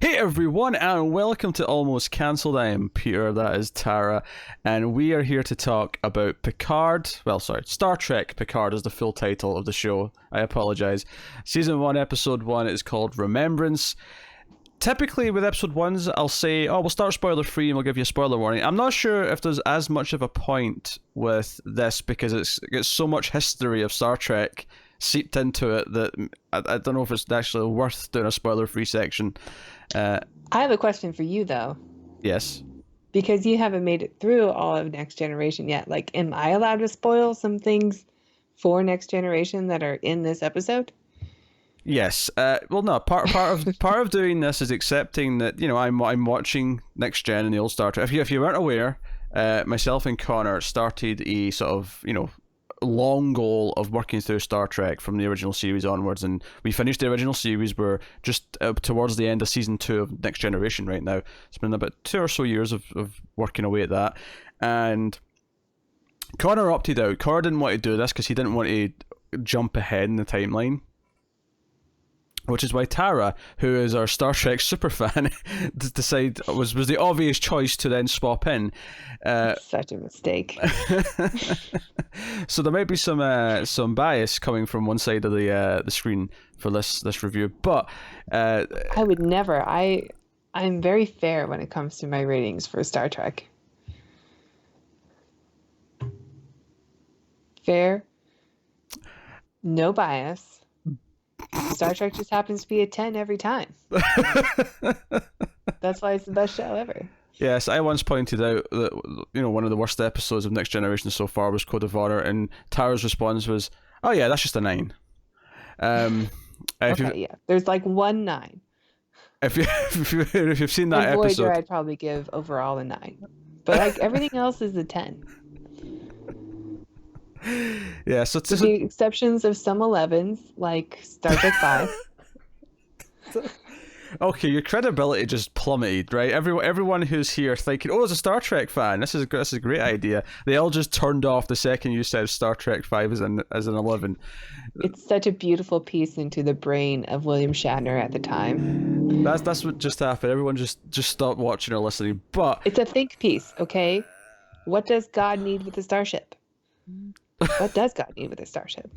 Hey everyone, and welcome to Almost Cancelled. I am Peter, that is Tara, and we are here to talk about Picard. Star Trek Picard is the full title of the show. I apologise. Season 1, Episode 1 is called Remembrance. Typically with Episode 1s, I'll say, we'll start spoiler free and we'll give you a spoiler warning. I'm not sure if there's as much of a point with this because it's so much history of Star Trek seeped into it that I don't know if it's actually worth doing a spoiler free section. I have a question for you, though. Yes. Because you haven't made it through all of Next Generation yet. Like, am I allowed to spoil some things for Next Generation that are in this episode? Yes. Well, no. Part of doing this is accepting that I'm watching Next Gen and the old Star Trek. If you weren't aware, myself and Connor started a sort of long goal of working through Star Trek from the original series onwards, and we finished the original series. We're just towards the end of season 2 of Next Generation right now. It's been about 2 or so years of working away at that, and Connor opted out. Connor didn't want to do this because he didn't want to jump ahead in the timeline, which is why Tara, who is our Star Trek superfan, was the obvious choice to then swap in. Such a mistake. So there might be some bias coming from one side of the screen for this review, but I would never. I'm very fair when it comes to my ratings for Star Trek. Fair, no bias. Star Trek just happens to be a 10 every time. That's why it's the best show ever. Yes, I once pointed out that one of the worst episodes of Next Generation so far was Code of Honor, and Tara's response was, "Oh yeah, that's just a 9." There's like 1 9. If you've seen that Voyager, episode, I'd probably give overall a 9, but like everything else is a 10. Yeah, so with the exceptions of some 11s, like Star Trek 5. Okay, your credibility just plummeted, right? Everyone who's here thinking, "Oh, as a Star Trek fan, this is a great idea," they all just turned off the second you said Star Trek 5 as an 11. It's such a beautiful piece into the brain of William Shatner at the time. That's what just happened. Everyone just stopped watching or listening. But it's a think piece, okay? What does God need with a starship? What does God need with a starship?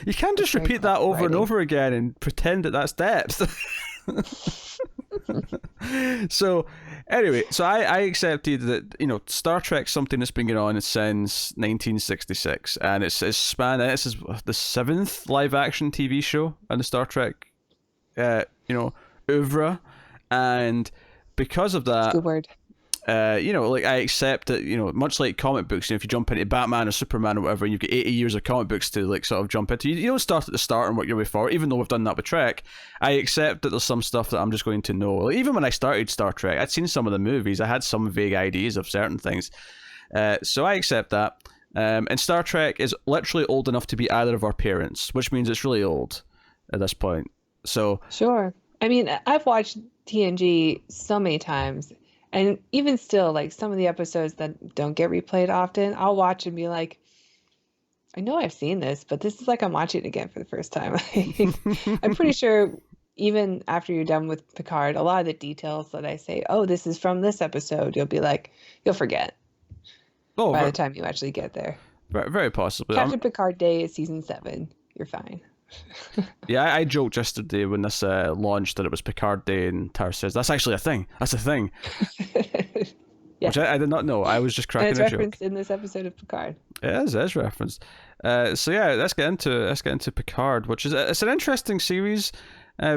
You can't just repeat that over and over again and pretend that that's depth. So, anyway, I accepted that Star Trek's something that's been going on since 1966, and it's spanned. This is the 7th live action TV show on the Star Trek, oeuvre, and because of that, that's a good word. I accept that, much like comic books, if you jump into Batman or Superman or whatever, and you've got 80 years of comic books to sort of jump into, you don't start at the start and work your way forward, even though we've done that with Trek. I accept that there's some stuff that I'm just going to know. Like, even when I started Star Trek, I'd seen some of the movies, I had some vague ideas of certain things. So I accept that. And Star Trek is literally old enough to be either of our parents, which means it's really old at this point. So sure. I mean, I've watched TNG so many times. And even still, like some of the episodes that don't get replayed often, I'll watch and be like, I know I've seen this, but this is like I'm watching it again for the first time. I'm pretty sure even after you're done with Picard, a lot of the details that I say, oh, this is from this episode, you'll forget by the time you actually get there. Very, very possibly. Captain Picard Day is season 7. You're fine. Yeah, I joked yesterday when this launched that it was Picard Day, and Tara says, "That's actually a thing. That's a thing." Yeah. Which I did not know. I was just cracking a joke. It's referenced in this episode of Picard. It is referenced. So yeah, let's get into Picard, which is it's an interesting series.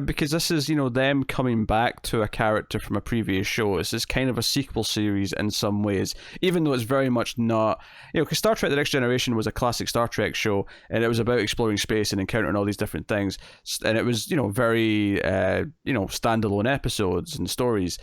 Because this is, them coming back to a character from a previous show. It's kind of a sequel series in some ways, even though it's very much not, because Star Trek The Next Generation was a classic Star Trek show, and it was about exploring space and encountering all these different things, and it was, very, standalone episodes and stories.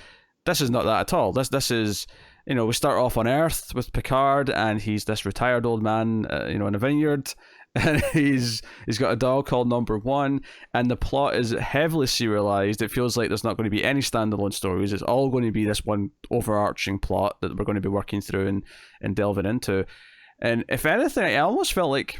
This is not that at all. This is, we start off on Earth with Picard, and he's this retired old man, in a vineyard, and he's got a dog called Number One, and the plot is heavily serialized. It feels like there's not going to be any standalone stories. It's all going to be this one overarching plot that we're going to be working through and delving into. And if anything, I almost felt like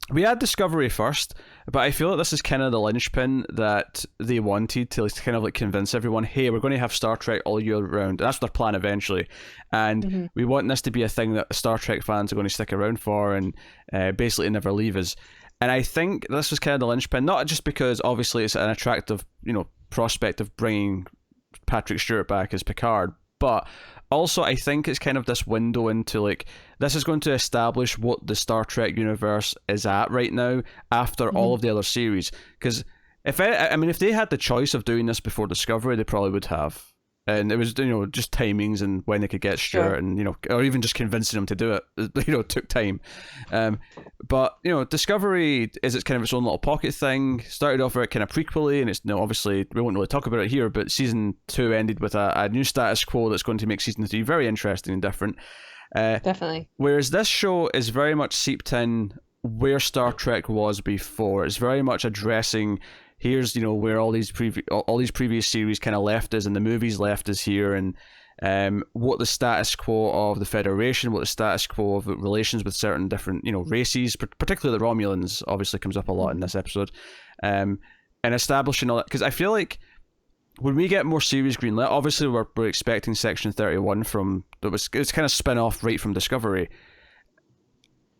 we had Discovery first, but I feel like this is kind of the linchpin that they wanted to kind of like convince everyone, hey, we're going to have Star Trek all year round. That's their plan eventually. And we want this to be a thing that Star Trek fans are going to stick around for and basically never leave us. And I think this was kind of the linchpin, not just because obviously it's an attractive, prospect of bringing Patrick Stewart back as Picard, but also I think it's kind of this window into like, this is going to establish what the Star Trek universe is at right now after all of the other series. Because if they had the choice of doing this before Discovery, they probably would have. And it was, just timings and when they could get Stewart and, or even just convincing them to do it, took time. But, Discovery is its kind of its own little pocket thing. Started off very kind of prequely, and it's, obviously, we won't really talk about it here, but season 2 ended with a new status quo that's going to make season 3 very interesting and different. Definitely. Whereas this show is very much seeped in where Star Trek was before. It's very much addressing, here's where all these previous series kind of left us, and the movies left us here, and what the status quo of the Federation, what the status quo of relations with certain different races, particularly the Romulans, obviously comes up a lot in this episode, and establishing all that. Because I feel like when we get more series greenlit, obviously we're expecting Section 31 it's kind of spin off right from Discovery.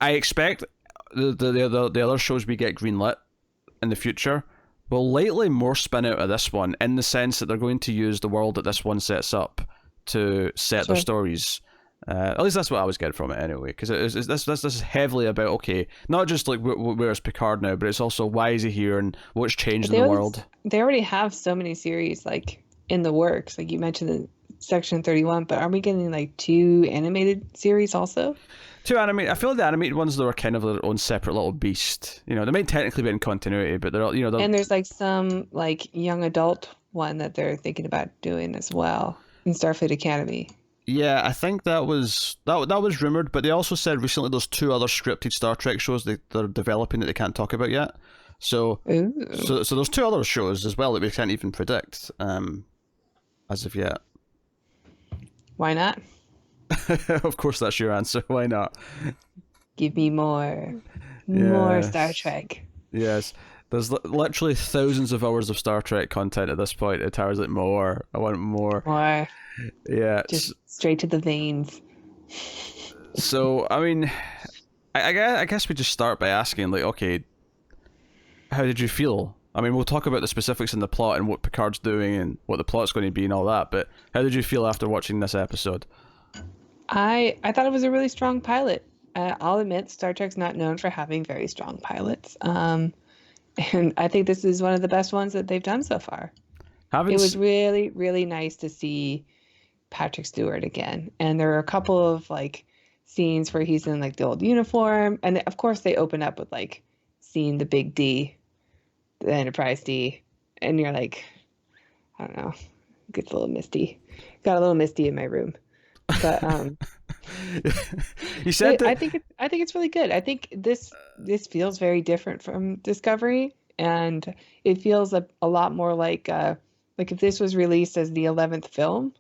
I expect the other shows we get greenlit in the future will likely more spin out of this one, in the sense that they're going to use the world that this one sets up to set their stories. At least that's what I was getting from it anyway, because this is heavily about, okay, not just like where's Picard now, but it's also why is he here and what's changed in the world. They already have so many series like in the works, like you mentioned the Section 31, but are we getting like 2 animated series also? 2 animated. I feel like the animated ones, though, are kind of their own separate little beast. They might technically be in continuity, but they're all, and there's like some like young adult one that they're thinking about doing as well in Starfleet Academy. Yeah, I think that was rumored, but they also said recently there's 2 other scripted Star Trek shows they're developing that they can't talk about yet. So there's 2 other shows as well that we can't even predict as of yet. Why not? Of course, that's your answer. Why not? Give me more Star Trek. Yes. There's literally thousands of hours of Star Trek content at this point. It towers like more. I want more. More. Yeah. Just straight to the veins. So, I mean, I guess we just start by asking, like, okay, how did you feel? I mean, we'll talk about the specifics in the plot and what Picard's doing and what the plot's going to be and all that, but how did you feel after watching this episode? I thought it was a really strong pilot. I'll admit, Star Trek's not known for having very strong pilots. And I think this is one of the best ones that they've done so far. It was really, really nice to see Patrick Stewart again. And there are a couple of like scenes where he's in like the old uniform. And of course they open up with like seeing the big D, the Enterprise D. And you're like, I don't know, it gets a little misty. Got a little misty in my room. But you said that... I think it's really good. I think this feels very different from Discovery, and it feels a lot more like if this was released as the 11th film,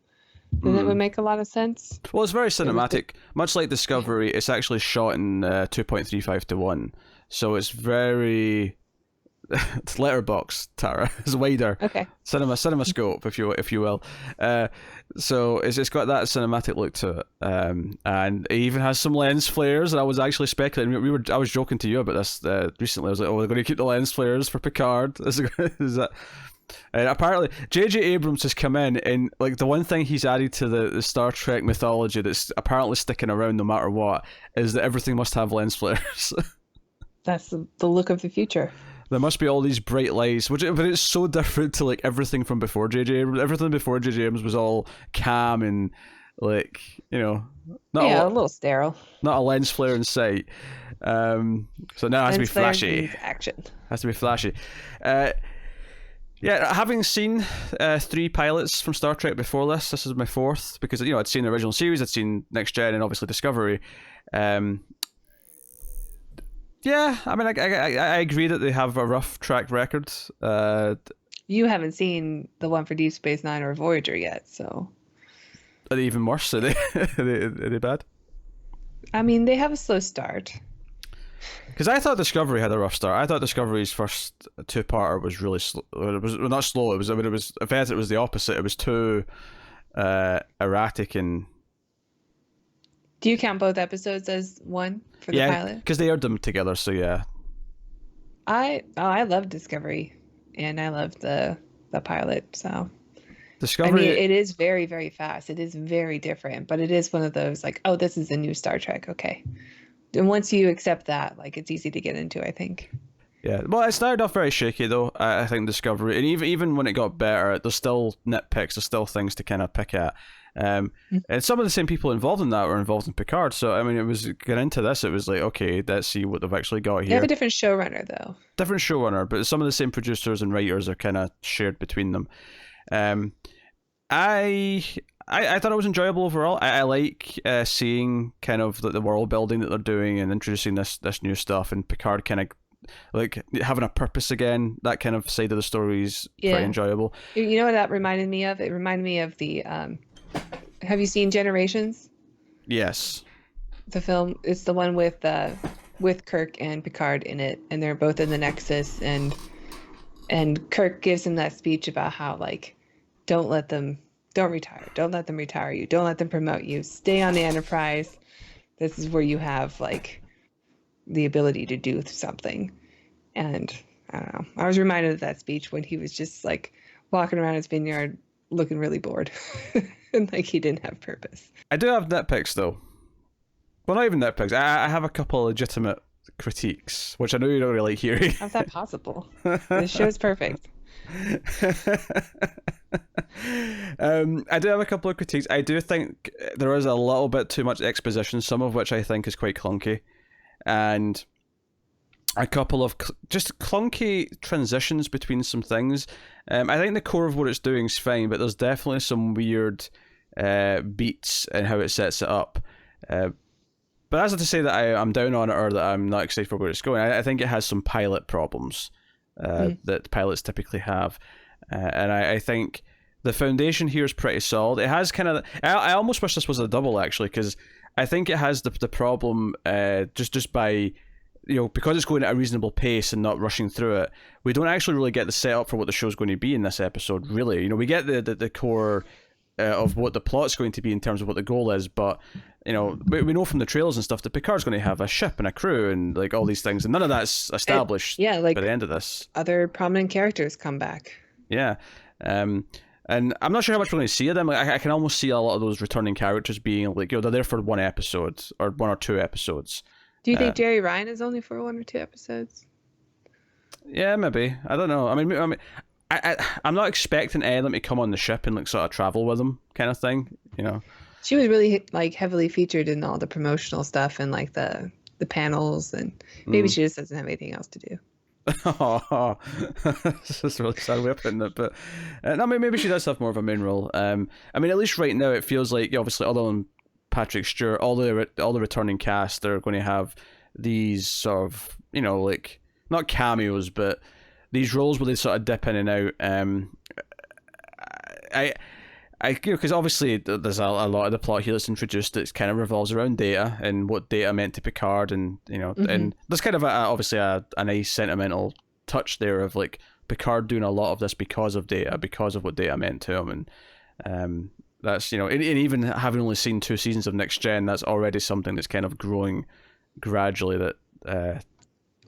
then it would make a lot of sense. Well, it's very cinematic. Much like Discovery, it's actually shot in 2.35:1, so it's very... It's letterbox, Tara. It's wider. Okay. Cinemascope, if you will. So it's got that cinematic look to it, and it even has some lens flares. And I was actually speculating. I was joking to you about this recently. I was like, "Oh, they're going to keep the lens flares for Picard." Is that? And apparently, J.J. Abrams has come in, and like the one thing he's added to the Star Trek mythology that's apparently sticking around no matter what is that everything must have lens flares. That's the look of the future. There must be all these bright lights, but it's so different to like everything from before J.J. Abrams. Everything before J.J. Abrams was all calm and like, a little sterile. Not a lens flare in sight. So now it has to be flashy. Action. Has to be flashy. Yeah, having seen 3 pilots from Star Trek before this is my 4th, because I'd seen the original series, I'd seen Next Gen, and obviously Discovery. Yeah, I mean, I agree that they have a rough track record. You haven't seen the one for Deep Space Nine or Voyager yet, so... Are they even worse? Are they bad? I mean, they have a slow start. Because I thought Discovery had a rough start. I thought Discovery's first two-parter was really slow. It was not slow. It was. I mean, it was. In fact, it was the opposite. It was too erratic and. Do you count both episodes as one for the Yeah, pilot? because they aired them together. So yeah. I love Discovery, and I love the pilot. So Discovery. I mean, it is very, very fast. It is very different, but it is one of those like, oh, this is a new Star Trek. Okay. And once you accept that, like, it's easy to get into, I think. Yeah, well, it started off very shaky though. I think Discovery, and even when it got better, there's still nitpicks. There's still things to kind of pick at. And some of the same people involved in that were involved in Picard. So I mean, it was getting into this. It was like, okay, let's see what they've actually got here. They have a different showrunner though. Different showrunner, but some of the same producers and writers are kind of shared between them. I thought it was enjoyable overall. I like seeing kind of the world building that they're doing and introducing this new stuff, and Picard kind of like having a purpose again. That kind of side of the story is very enjoyable. You know what that reminded me of? It reminded me of the. Have you seen Generations? Yes. The film. It's the one with Kirk and Picard in it, and they're both in the Nexus, and Kirk gives him that speech about how like, don't let them retire you, don't let them promote you, stay on the Enterprise. This is where you have like the ability to do something. And I don't know, I was reminded of that speech when he was just like walking around his vineyard looking really bored and like he didn't have purpose. I do have nitpicks though. Well, not even nitpicks. I have a couple of legitimate critiques, which I know you don't really like hearing. How's that possible? This show's perfect. I do have a couple of critiques. I do think there is a little bit too much exposition, some of which I think is quite clunky, and a couple of just clunky transitions between some things. I think the core of what it's doing is fine, but there's definitely some weird beats in how it sets it up. But that's not to say that I'm down on it or that I'm not excited for where it's going. I think it has some pilot problems that pilots typically have. And I think the foundation here is pretty solid. It has kind of... I almost wish this was a double, actually, because I think it has the problem just by... You know, because it's going at a reasonable pace and not rushing through it, we don't actually really get the setup for what the show's going to be in this episode, really. You know, we get the core of what the plot's going to be in terms of what the goal is, but, you know, we know from the trailers and stuff that Picard's going to have a ship and a crew and, like, all these things, and none of that's established by the end of this. Other prominent characters come back. Yeah. And I'm not sure how much we're going to see of them. Like, I can almost see a lot of those returning characters being, like, you know, they're there for one episode or one or two episodes. Do you think Jerry Ryan is only for one or two episodes? Yeah, maybe. I don't know. I mean, I'm not expecting any of them to come on the ship and like sort of travel with them, kind of thing. You know. She was really like heavily featured in all the promotional stuff and like the panels, and maybe she just doesn't have anything else to do. Oh, this is a really sad way of putting it, but no, maybe she does have more of a main role. I mean, at least right now it feels like, obviously, other than Patrick Stewart, all the returning cast, they're going to have these sort of, you know, like, not cameos, but these roles where they sort of dip in and out. I you know, because obviously there's a lot of the plot here that's introduced that kind of revolves around Data and what Data meant to Picard, and you know, and there's kind of obviously a nice sentimental touch there of like Picard doing a lot of this because of Data, because of what Data meant to him, and that's, you know, and even having only seen 2 seasons of Next Gen, that's already something that's kind of growing gradually. That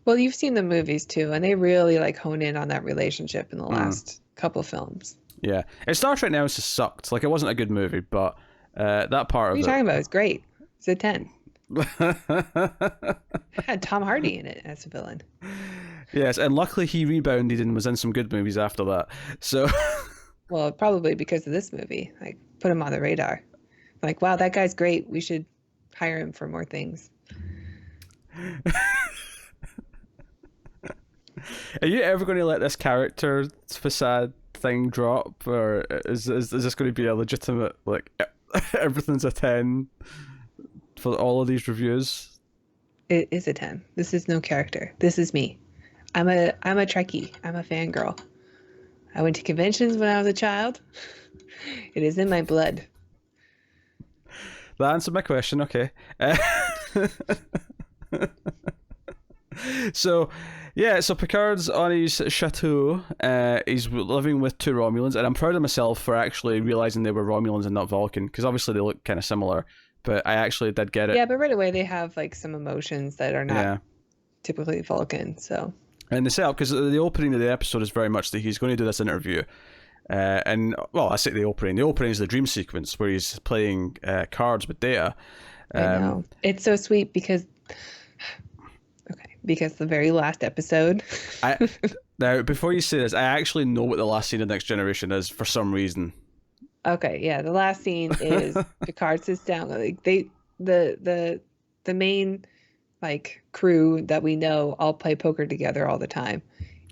well, you've seen the movies too, and they really like hone in on that relationship in the last couple films. Yeah, and Star Trek Now just sucked. Like, it wasn't a good movie, but that part of it... What are you talking about? It's great. It's a 10. It had Tom Hardy in it as a villain. Yes, and luckily he rebounded and was in some good movies after that. So... Well, probably because of this movie. Like, put him on the radar. Like, wow, that guy's great. We should hire him for more things. Are you ever going to let this character facade thing drop, or is this going to be a legitimate, like, everything's a 10 for all of these reviews? It is a 10. This is no character. This is me. I'm a Trekkie. I'm a fangirl. I went to conventions when I was a child. It is in my blood. That answered my question. Okay. So, yeah, so Picard's on his chateau. He's living with two Romulans, and I'm proud of myself for actually realizing they were Romulans and not Vulcan, because obviously they look kind of similar. But I actually did get it. Yeah, but right away they have like some emotions that are not Yeah. typically Vulcan. So. And the setup, because the opening of the episode is very much that he's going to do this interview. And, well, I say the opening. The opening is the dream sequence where he's playing cards with Data. I know. It's so sweet because the very last episode. Now, before you say this, I actually know what the last scene of Next Generation is for some reason. Okay, yeah, the last scene is Picard sits down. Like the main like crew that we know all play poker together all the time,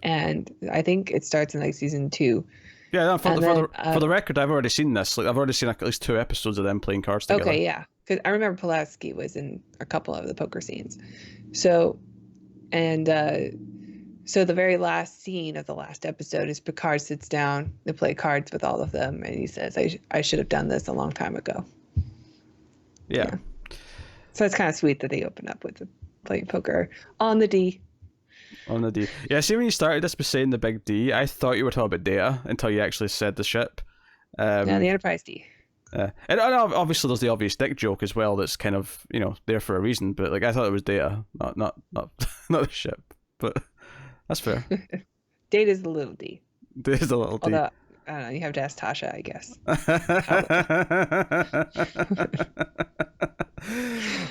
and I think it starts in like season 2. Yeah, no, for the record, I've already seen this. Like, I've already seen at least 2 episodes of them playing cards together. Okay, yeah, because I remember Pulaski was in a couple of the poker scenes. So, and so the very last scene of the last episode is Picard sits down to play cards with all of them, and he says, "I should have done this a long time ago." Yeah. So it's kind of sweet that they open up with the playing poker on the D. On the D. Yeah, see, when you started this by saying the big D, I thought you were talking about Data until you actually said the ship. Yeah, the Enterprise D. And obviously there's the obvious dick joke as well that's kind of, there for a reason, but like I thought it was Data, not the ship. But that's fair. Data's the little D. Data's the little D. Although, I don't know, you have to ask Tasha, I guess.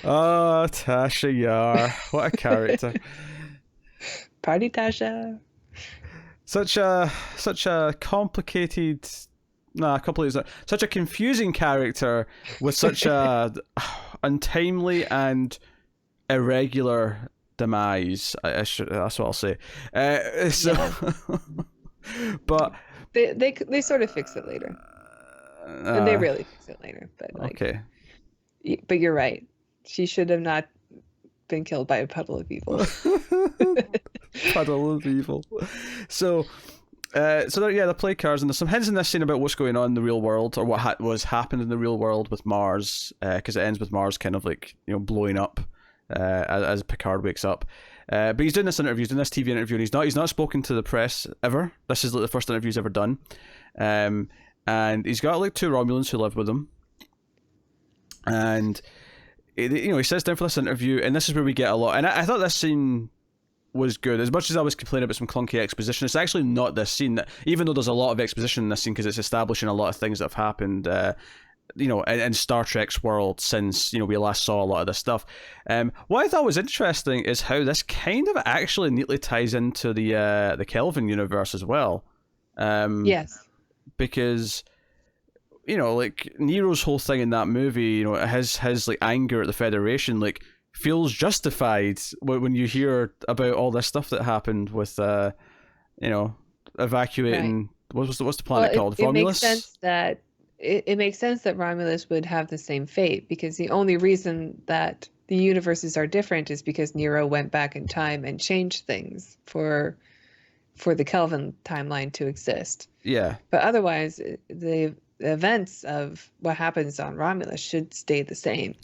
Oh, Tasha Yar. What a character. Party Tasha. Such a complicated, such a confusing character with such a untimely and irregular demise. That's what I'll say. But they sort of fix it later. And they really fix it later. But okay. But you're right. She should have not been killed by a puddle of evil. Puddle of evil. So they play cards, and there's some hints in this scene about what's going on in the real world, or what was happened in the real world with Mars, because it ends with Mars kind of like blowing up as Picard wakes up. But he's doing this interview, he's doing this TV interview, and he's not spoken to the press ever. This is like the first interview he's ever done, and he's got like 2 Romulans who live with him, and he sits down for this interview, and this is where we get a lot. And I thought this scene was good. As much as I was complaining about some clunky exposition, it's actually not this scene. Even though there's a lot of exposition in this scene, because it's establishing a lot of things that have happened, in Star Trek's world since we last saw a lot of this stuff. What I thought was interesting is how this kind of actually neatly ties into the Kelvin universe as well. Yes, because like Nero's whole thing in that movie, his like anger at the Federation, like, feels justified when you hear about all this stuff that happened with evacuating. Right. What's the planet called? Romulus. It makes sense that Romulus would have the same fate, because the only reason that the universes are different is because Nero went back in time and changed things for the Kelvin timeline to exist. Yeah. But otherwise, the events of what happens on Romulus should stay the same.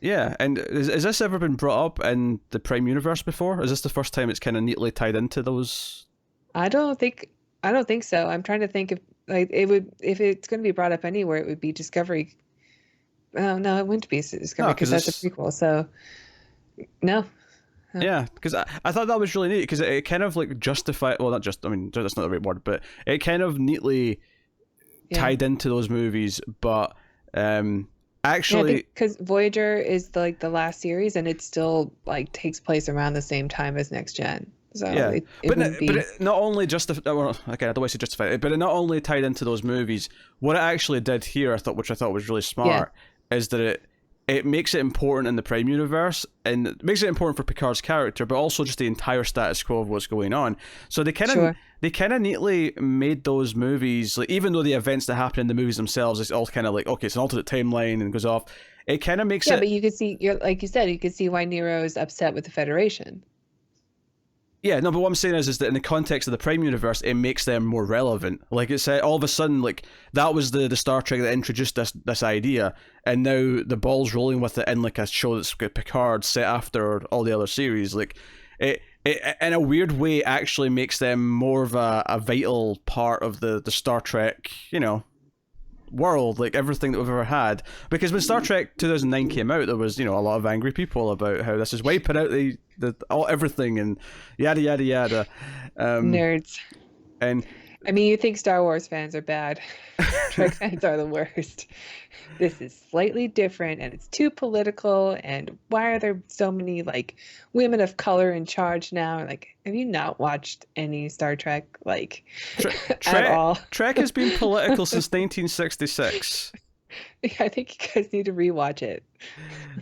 Yeah, and has this ever been brought up in the Prime Universe before? Is this the first time it's kind of neatly tied into those? I don't think so. I'm trying to think if it's going to be brought up anywhere, it would be Discovery. Oh no, it wouldn't be Discovery because that's a prequel. So no. Yeah, because I thought that was really neat, because it kind of like justified. Well, that's not the right word, but it kind of neatly tied into those movies, but actually, because Voyager is the last series, and it still like takes place around the same time as Next Gen. So but it not only justified. Well, okay, I don't want to say justified, but it not only tied into those movies. What it actually did here, which I thought was really smart, is that it makes it important in the Prime Universe, and it makes it important for Picard's character, but also just the entire status quo of what's going on. So they kind of neatly made those movies, like, even though the events that happen in the movies themselves is all kind of like, okay, it's an alternate timeline and goes off. It kind of makes it. Yeah, but you could see, like you said, you could see why Nero is upset with the Federation. Yeah, no, but what I'm saying is that in the context of the Prime Universe, it makes them more relevant. Like, it's all of a sudden, like, that was the Star Trek that introduced this idea, and now the ball's rolling with it in like a show that's got Picard set after all the other series. Like, it in a weird way actually makes them more of a vital part of the Star Trek, world, like everything that we've ever had. Because when Star Trek 2009 came out, there was, a lot of angry people about how this is wiping out everything and yada yada yada. Nerds. And I mean, you think Star Wars fans are bad. Trek fans are the worst. This is slightly different and it's too political. And why are there so many like women of color in charge now? Like, have you not watched any Star Trek at all? Trek has been political since 1966. I think you guys need to rewatch it.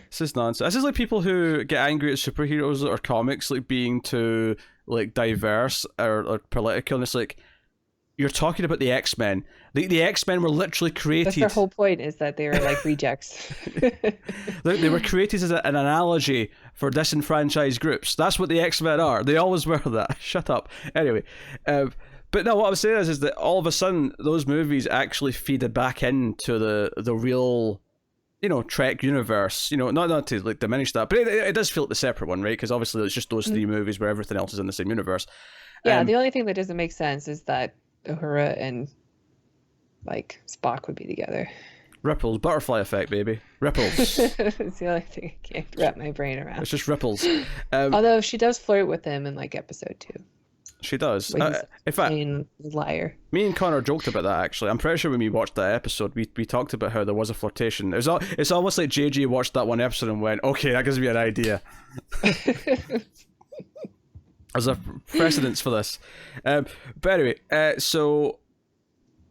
This is nonsense. This is like people who get angry at superheroes or comics like being too like diverse or political, and it's like, you're talking about the X-Men. The X-Men were literally created... That's their whole point, is that they were like rejects. They were created as an analogy for disenfranchised groups. That's what the X-Men are. They always were that. Shut up. Anyway, but no, what I was saying is that all of a sudden, those movies actually feeded back into the real... Trek universe, not to like diminish that, but it does feel like the separate one, right? Because obviously it's just those three movies where everything else is in the same universe. Yeah, the only thing that doesn't make sense is that Uhura and like Spock would be together. Ripples, butterfly effect, baby. Ripples. It's the only thing I can't wrap my brain around. It's just ripples. Although she does flirt with him in like episode 2. She does. In fact, liar. Me and Connor joked about that actually. I'm pretty sure when we watched that episode, we talked about how there was a flirtation. It's almost like JJ watched that one episode and went, "Okay, that gives me an idea." There's a precedence for this. But anyway, so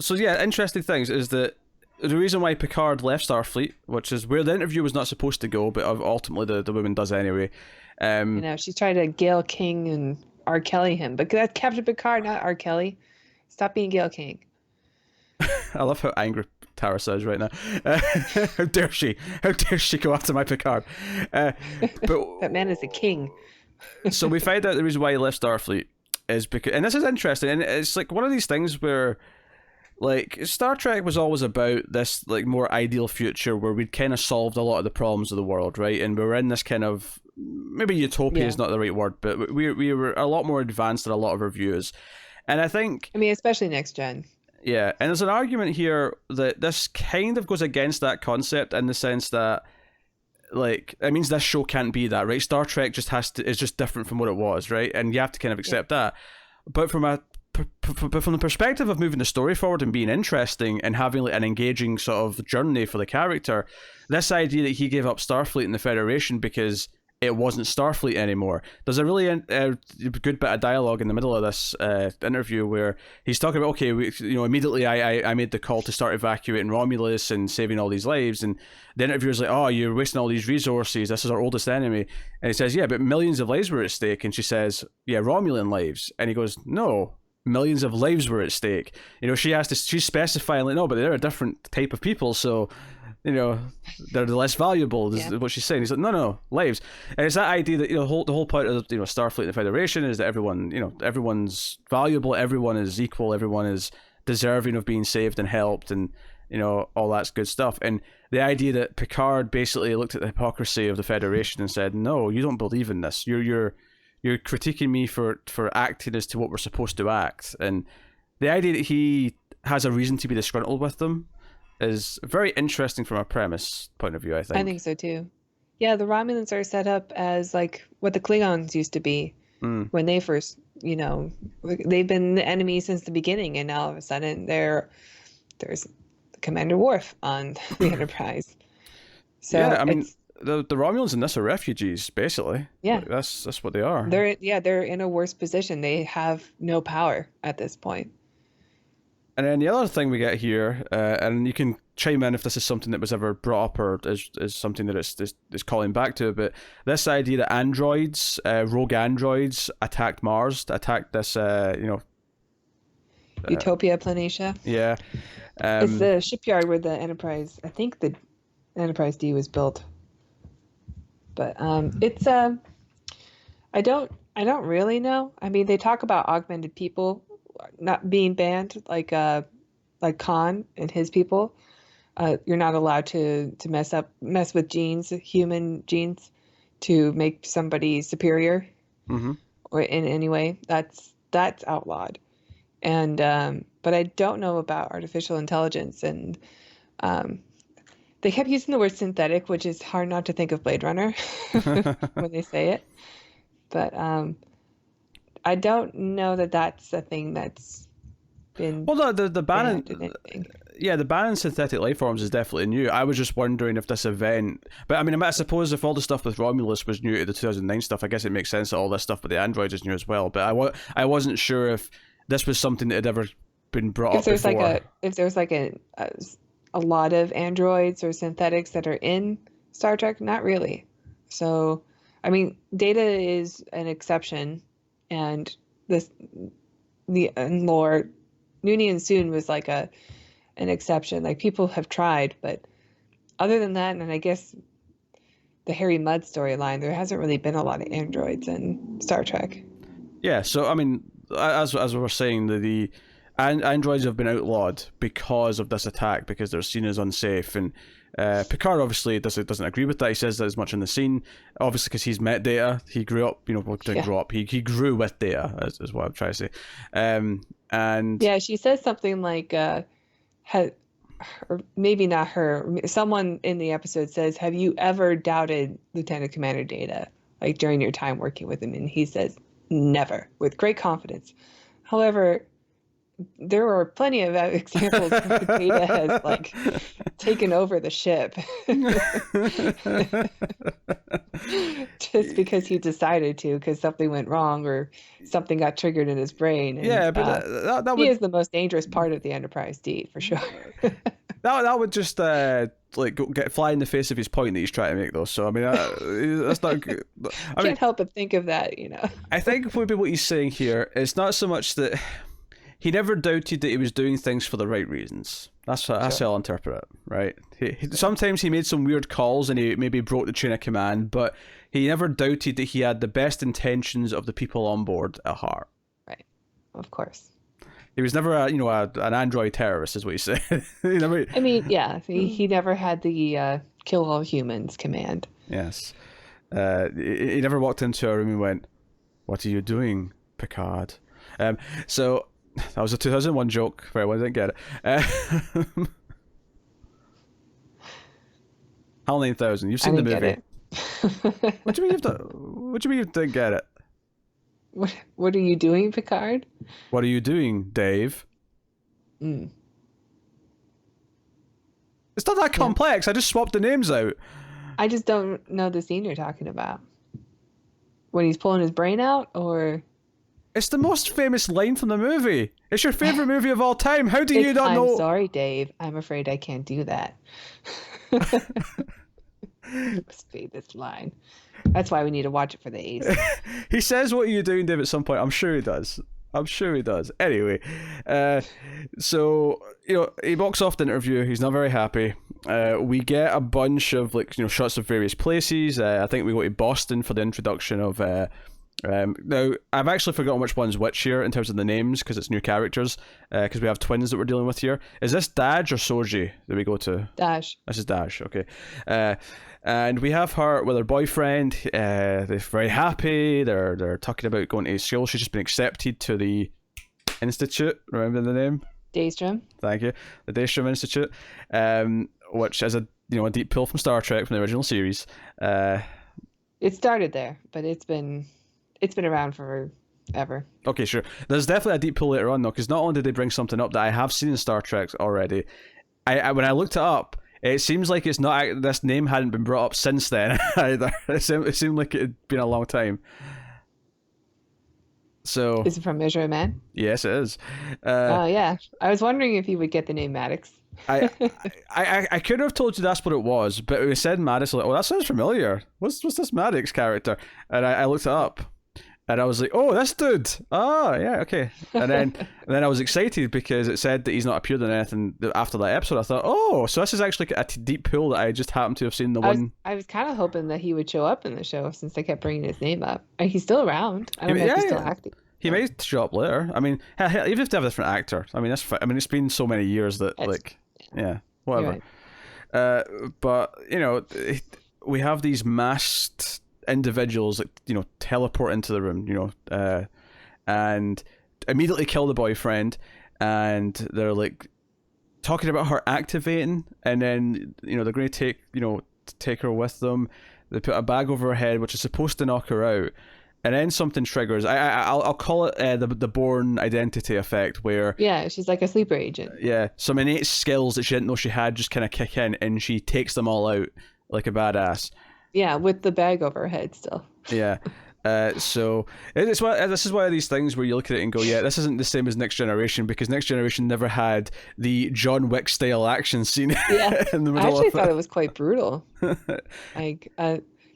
yeah, interesting things is that the reason why Picard left Starfleet, which is where the interview was not supposed to go, but ultimately the woman does anyway. She's trying to Gail King and R. Kelly him, but that's Captain Picard, not R. Kelly. Stop being Gail King. I love how angry Tara says right now. How dare she? How dare she go after my Picard? But that man is a king. So we find out the reason why he left Starfleet is because, and this is interesting, and it's like one of these things where, like, Star Trek was always about this like more ideal future where we'd kind of solved a lot of the problems of the world, right? And we were in this kind of, maybe utopia is not the right word, but we were a lot more advanced than a lot of our views. And I think, especially next gen. Yeah, and there's an argument here that this kind of goes against that concept in the sense that, like, it means this show can't be that, right? Star Trek just is just different from what it was, right? And you have to kind of accept that. But from the perspective of moving the story forward and being interesting and having like an engaging sort of journey for the character, this idea that he gave up Starfleet and the Federation because it wasn't Starfleet anymore. There's a really good bit of dialogue in the middle of this interview where he's talking about, okay, immediately I made the call to start evacuating Romulus and saving all these lives, and the interviewer's like, oh, you're wasting all these resources, this is our oldest enemy. And he says, yeah, but millions of lives were at stake. And she says, yeah, Romulan lives. And he goes, no, millions of lives were at stake. She's specifying, like, no, but they're a different type of people, so they're the less valuable, is what she's saying. He's like, no, lives. And it's that idea that, the whole point of, Starfleet and the Federation is that everyone, everyone's valuable, everyone is equal, everyone is deserving of being saved and helped, and, all that's good stuff. And the idea that Picard basically looked at the hypocrisy of the Federation and said, no, you don't believe in this. You're critiquing me for acting as to what we're supposed to act. And the idea that he has a reason to be disgruntled with them is very interesting from a premise point of view, I think. I think so too. Yeah, the Romulans are set up as like what the Klingons used to be when they first, they've been the enemy since the beginning, and now all of a sudden there's Commander Worf on the Enterprise. So yeah, the Romulans in this are refugees, basically. Yeah, like, that's what they are. They're in a worse position. They have no power at this point. And then the other thing we get here, and you can chime in if this is something that was ever brought up or is something that it's calling back to, but this idea that androids, rogue androids, attacked Mars, attacked this, Utopia Planitia. Yeah. It's the shipyard where the Enterprise, I think the Enterprise D was built. But it's, I don't really know. They talk about augmented people not being banned, like Khan and his people. You're not allowed to mess with genes, human genes, to make somebody superior. Mm-hmm. or in any way, that's outlawed. And but I don't know about artificial intelligence, and um, they kept using the word synthetic, which is hard not to think of Blade Runner when they say it. But I don't know that that's a thing that's been Well, the ban, banned in anything. yeah, the ban on synthetic life forms is definitely new. I was just wondering if this event, but I mean, I suppose if all the stuff with Romulus was new to the 2009 stuff, I guess it makes sense that all this stuff with the androids is new as well. But I wasn't sure if this was something that had ever been brought up before. If there's like a lot of androids or synthetics that are in Star Trek, not really. So, I mean, Data is an exception, and the lore, Noonien Soon was like an exception. Like, people have tried, but other than that, and I guess the Harry Mudd storyline, there hasn't really been a lot of androids in Star Trek. Yeah, so I mean, as we were saying, the androids have been outlawed because of this attack, because they're seen as unsafe, and Picard obviously doesn't agree with that. He says that as much in the scene, obviously because he's met Data. He grew up, grow up. He grew with Data, is what I'm trying to say. And yeah, she says something like, or maybe not her. Someone in the episode says, "Have you ever doubted Lieutenant Commander Data, like during your time working with him?" And he says, "Never," with great confidence. However, there were plenty of examples where Data has like taken over the ship just because he decided to, because something went wrong or something got triggered in his brain. And, yeah, but that he would, is the most dangerous part of the Enterprise D for sure. that would just fly in the face of his point that he's trying to make, though. So I mean, that's not good. I Can't help but think of that, I think maybe what he's saying here is not so much that he never doubted that he was doing things for the right reasons. That's how I'll interpret it, right? Sometimes he made some weird calls and he maybe broke the chain of command, but he never doubted that he had the best intentions of the people on board at heart. Right, of course. He was never, an android terrorist, is what he said. I mean, yeah, he never had the kill all humans command. Yes. He never walked into a room and went, "What are you doing, Picard?" So that was a 2001 joke for anyone who didn't get it. HAL 9000, you've seen the movie. What do you mean you didn't get it? What are you doing, Picard? What are you doing, Dave? It's not that complex. I just swapped the names out. I just don't know the scene you're talking about. When he's pulling his brain out, or... It's the most famous line from the movie. It's your favorite movie of all time. How do you not know? I'm sorry, Dave. I'm afraid I can't do that. Speak this line. That's why we need to watch it for the A's. He says, "What are you doing, Dave?" at some point. I'm sure he does. Anyway, so he walks off the interview. He's not very happy. We get a bunch of shots of various places. I think we go to Boston for the introduction of. Now I've actually forgotten which one's which here in terms of the names, because it's new characters. Because we have twins that we're dealing with here. Is this Daj or Soji that we go to? Dash. This is Dash. Okay. And we have her with her boyfriend. They're very happy. They're talking about going to school. She's just been accepted to the institute. Remember the name? Daystrom. Thank you. The Daystrom Institute, which is a deep pull from Star Trek, from the original series. It started there, but it's been around forever. Okay, sure. There's definitely a deep pull later on, though, because not only did they bring something up that I have seen in Star Trek already, I when I looked it up, it seems like it's not. This name hadn't been brought up since then either. It seemed like it had been a long time. So is it from Measure of Man? Yes, it is. Oh yeah, I was wondering if you would get the name Maddox. I could have told you that's what it was, but we said Maddox. Like, oh, that sounds familiar. What's this Maddox character? And I looked it up, and I was like, oh, this dude. Oh yeah, okay. And then I was excited because it said that he's not appeared in anything after that episode. I thought, oh, so this is actually a deep pull that I just happened to have seen one. I was kind of hoping that he would show up in the show, since they kept bringing his name up. He's still around. I don't know if he's still active. He may show up later. I mean, even if they have a different actor. I mean, that's fine. I mean, it's been so many years that whatever. Right. But we have these masked individuals like teleport into the room, and immediately kill the boyfriend, and they're like talking about her activating, and then they're going to take her with them. They put a bag over her head, which is supposed to knock her out, and then something triggers. I'll call it the Bourne identity effect, where she's like a sleeper agent. Some innate skills that she didn't know she had just kind of kick in, and she takes them all out like a badass. Yeah, with the bag over her head still. Yeah. So this is one of these things where you look at it and go, yeah, this isn't the same as Next Generation, because Next Generation never had the John Wick style action scene. Yeah, in the middle I actually of thought it was quite brutal. Like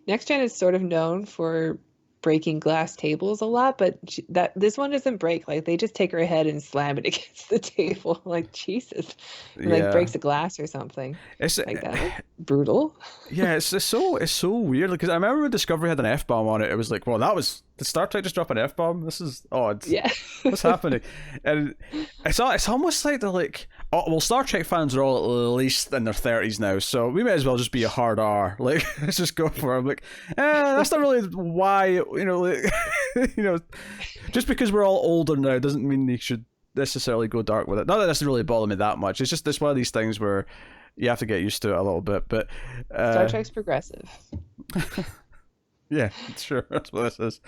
Next Gen is sort of known for breaking glass tables a lot, but this one doesn't break. Like they just take her head and slam it against the table. Like Jesus, like breaks a glass or something. It's like that. Brutal. Yeah, it's so weird. Because I remember when Discovery had an F-bomb on it. It was like, well, did Star Trek just drop an F-bomb? This is odd. Yeah. What's happening? And it's almost like they're like, oh, well, Star Trek fans are all at least in their 30s now, so we may as well just be a hard R. Like, let's just go for it. I'm like, that's not really why, just because we're all older now doesn't mean you should necessarily go dark with it. Not that this really bother me that much. It's just one of these things where you have to get used to it a little bit. But Star Trek's progressive. Yeah, sure. That's what this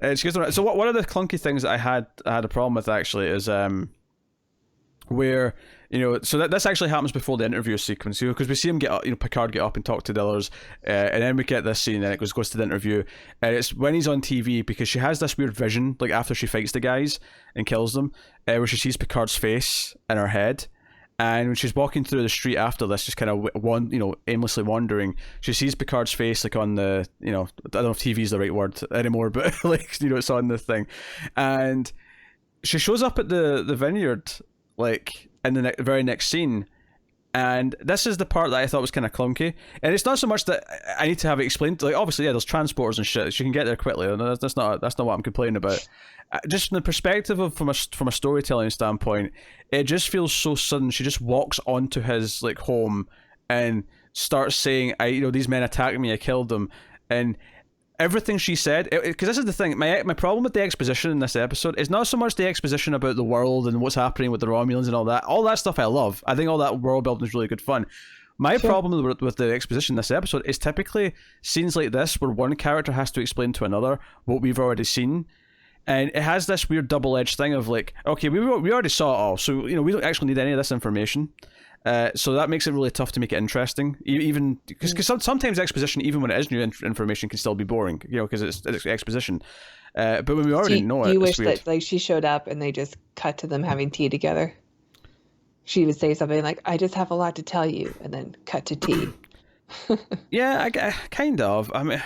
is. She goes, so one of the clunky things that I had a problem with actually is where so that this actually happens before the interview sequence, because we see him get up, Picard get up and talk to the others, and then we get this scene, and it goes to the interview, and it's when he's on TV, because she has this weird vision like after she fights the guys and kills them, where she sees Picard's face in her head. And when she's walking through the street after this, just kind of aimlessly wandering, she sees Picard's face like on the, I don't know if TV is the right word anymore, but like it's on the thing, and she shows up at the vineyard like in the very next scene, and this is the part that I thought was kind of clunky. And it's not so much that I need to have it explained. Like obviously, there's transporters and shit. She can get there quickly. And that's not what I'm complaining about. Just from the perspective of from a storytelling standpoint, it just feels so sudden. She just walks onto his like home and starts saying, these men attacked me, I killed them," and everything she said, because this is the thing, my problem with the exposition in this episode is not so much the exposition about the world and what's happening with the Romulans and all that stuff I love. I think all that world building is really good fun. My problem with the exposition in this episode is typically scenes like this where one character has to explain to another what we've already seen. And it has this weird double-edged thing of like, okay, we already saw it all, so we don't actually need any of this information. So that makes it really tough to make it interesting, even because sometimes exposition, even when it is new information, can still be boring, because it's exposition. But when we already know it, you wish that like she showed up and they just cut to them having tea together. She would say something like, "I just have a lot to tell you," and then cut to tea. Yeah, I kind of. I mean,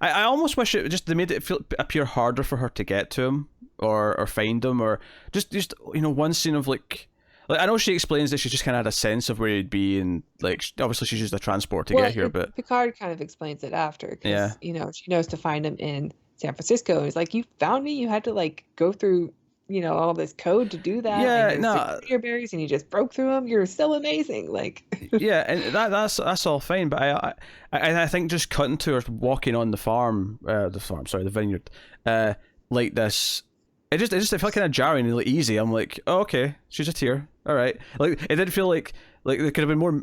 I almost wish they made it appear harder for her to get to him or find him, or just one scene of like I know she explains that she just kind of had a sense of where he'd be, and like obviously she's used a transport to get here, but Picard kind of explains it after, because she knows to find him in San Francisco. It's like, you found me, you had to like go through all this code to do that. Yeah, and no, berries, and you just broke through them. You're so amazing. Like yeah, and that's all fine, but I think just cutting to her walking on the vineyard, like this. It felt kind of jarring and like easy. I'm like, oh, okay, she's just here. All right. Like it did feel like there could have been more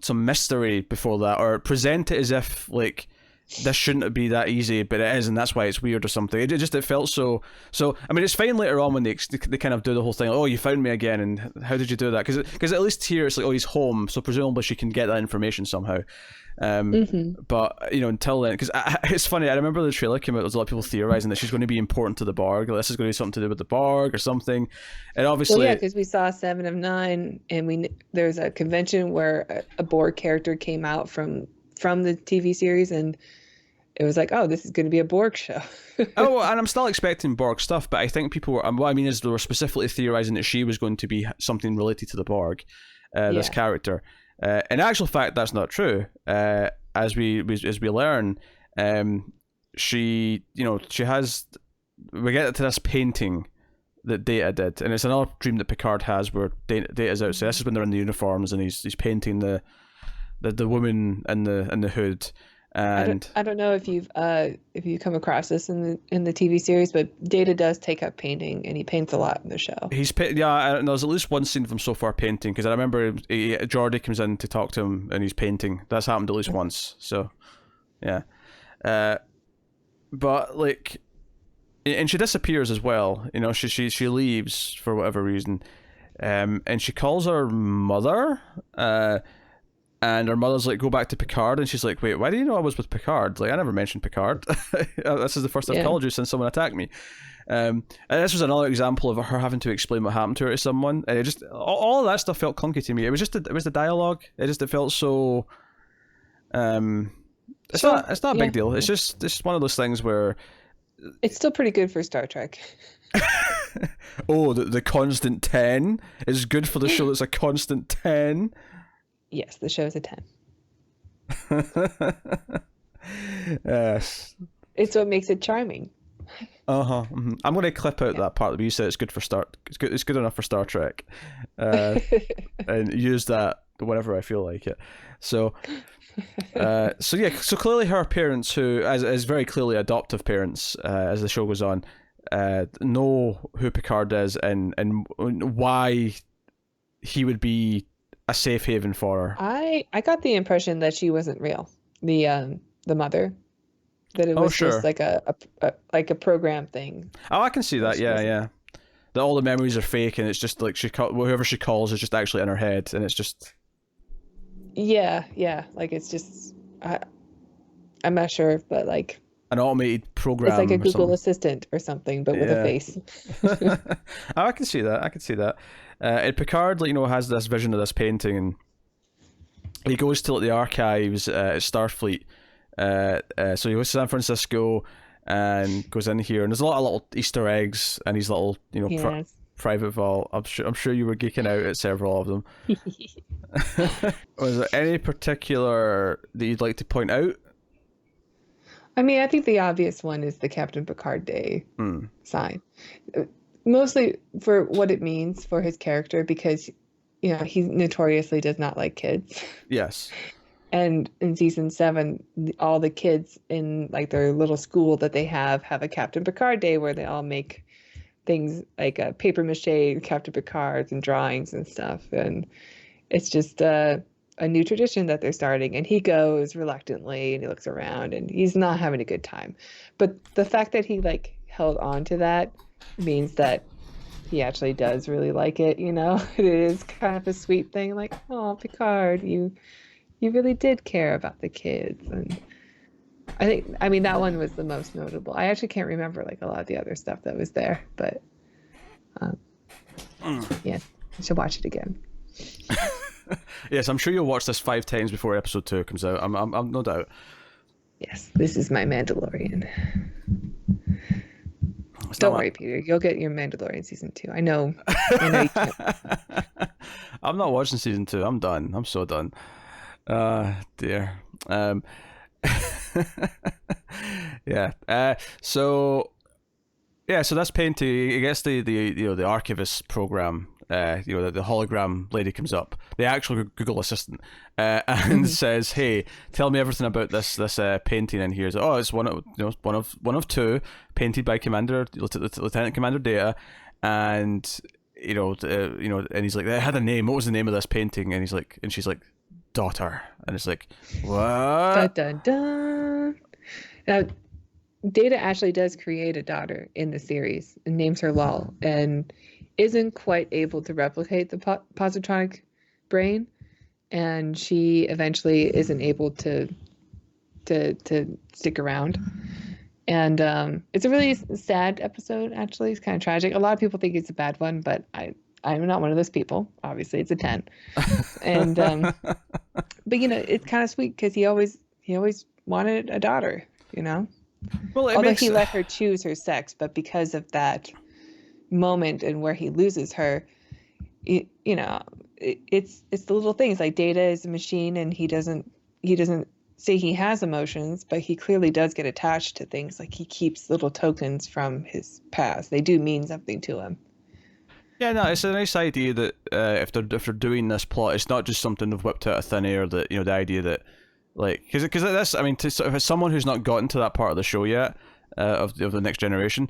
some mystery before that, or present it as if like this shouldn't be that easy, but it is, and that's why it's weird or something. It felt so. I mean, it's fine later on when they kind of do the whole thing. Like, oh, you found me again, and how did you do that? Because at least here it's like, oh, he's home, so presumably she can get that information somehow. But until then, because it's funny, I remember the trailer came out, there was a lot of people theorizing that she's going to be important to the Borg, or this is going to be something to do with the Borg or something, and obviously because we saw 7 of 9, and there's a convention where a Borg character came out from the TV series, and it was like, oh, this is going to be a Borg show. Oh, and I'm still expecting Borg stuff, but I think people were, what I mean is they were specifically theorizing that she was going to be something related to the Borg, this character. In actual fact, that's not true. As we learn, she has. We get to this painting that Data did, and it's another dream that Picard has where Data's out. So this is when they're in the uniforms, and he's painting the woman in the hood, And I don't know if you come across this in the TV series, but Data does take up painting, and he paints a lot in the show. there's at least one scene of him so far painting, because I remember Geordi comes in to talk to him and he's painting. That's happened at least once. So yeah, but like, and she disappears as well. You know, she leaves for whatever reason, and she calls her mother. And her mother's like, go back to Picard, and she's like, wait, why do you know I was with Picard? Like, I never mentioned Picard. This is the first I've called you since someone attacked me. And this was another example of her having to explain what happened to her to someone, and it just all of that stuff felt clunky to me. It was the dialogue. It felt so. It's not a big deal. It's just one of those things where it's still pretty good for Star Trek. Oh, the constant 10 is good for the show that's a constant 10. Yes, the show's a 10. Yes. It's what makes it charming. Mm-hmm. I'm going to clip out that part that you said it's good enough for Star Trek, and use that whenever I feel like it. So clearly her parents, who as very clearly adoptive parents, as the show goes on, know who Picard is and why he would be a safe haven for her. I got the impression that she wasn't real. The mother, that it was just like a program thing. Oh, I can see that. Yeah. That all the memories are fake, and it's just like whoever she calls is just actually in her head, and it's just. Yeah. Like it's just I'm not sure, but like an automated program. It's like a Google Assistant or something, but with a face. Oh, I can see that. And Picard, has this vision of this painting, and he goes to the archives at Starfleet. So he goes to San Francisco and goes in here, and there's a lot of little Easter eggs and these little, private vault. I'm sure you were geeking out at several of them. Was there any particular that you'd like to point out? I mean, I think the obvious one is the Captain Picard Day sign. Mostly for what it means for his character, because, he notoriously does not like kids. Yes. And in season 7, all the kids in like their little school that they have a Captain Picard Day where they all make things like a paper mache Captain Picards and drawings and stuff. And it's just a new tradition that they're starting, and he goes reluctantly and he looks around and he's not having a good time. But the fact that he like held on to that means that he actually does really like it. It is kind of a sweet thing, like, oh, Picard, you really did care about the kids. And I mean that one was the most notable. I actually can't remember like a lot of the other stuff that was there, but yeah, I should watch it again. Yes, I'm sure you'll watch this 5 times before episode 2 comes out. I'm no doubt. Yes, this is my Mandalorian. Don't worry, Peter. You'll get your Mandalorian season 2. I know you can't. I'm not watching season 2. I'm done. I'm so done. Dear. Yeah. So that's painting. I guess the archivist program. The hologram lady comes up, the actual Google Assistant, and says, "Hey, tell me everything about this painting in here." So, it's one of 2 painted by Lieutenant Commander Data, and and he's like, "It had a name. What was the name of this painting?" And she's like, "Daughter," and it's like, what? Dun, dun, dun. Now, Data actually does create a daughter in the series and names her Lal, and isn't quite able to replicate the positronic brain, and she eventually isn't able to stick around. And it's a really sad episode. Actually, it's kind of tragic. A lot of people think it's a bad one, but I'm not one of those people. Obviously, it's a 10. And but it's kind of sweet because he always wanted a daughter. Well, although he let her choose her sex, but because of that moment and where he loses her, it's the little things. Like Data is a machine, and he doesn't say he has emotions, but he clearly does get attached to things. Like he keeps little tokens from his past. They do mean something to him. Yeah, no, it's a nice idea that if they're doing this plot, it's not just something they've whipped out of thin air. That the idea that Like, because this, I mean, to sort of, as someone who's not gotten to that part of the show yet, of the Next Generation,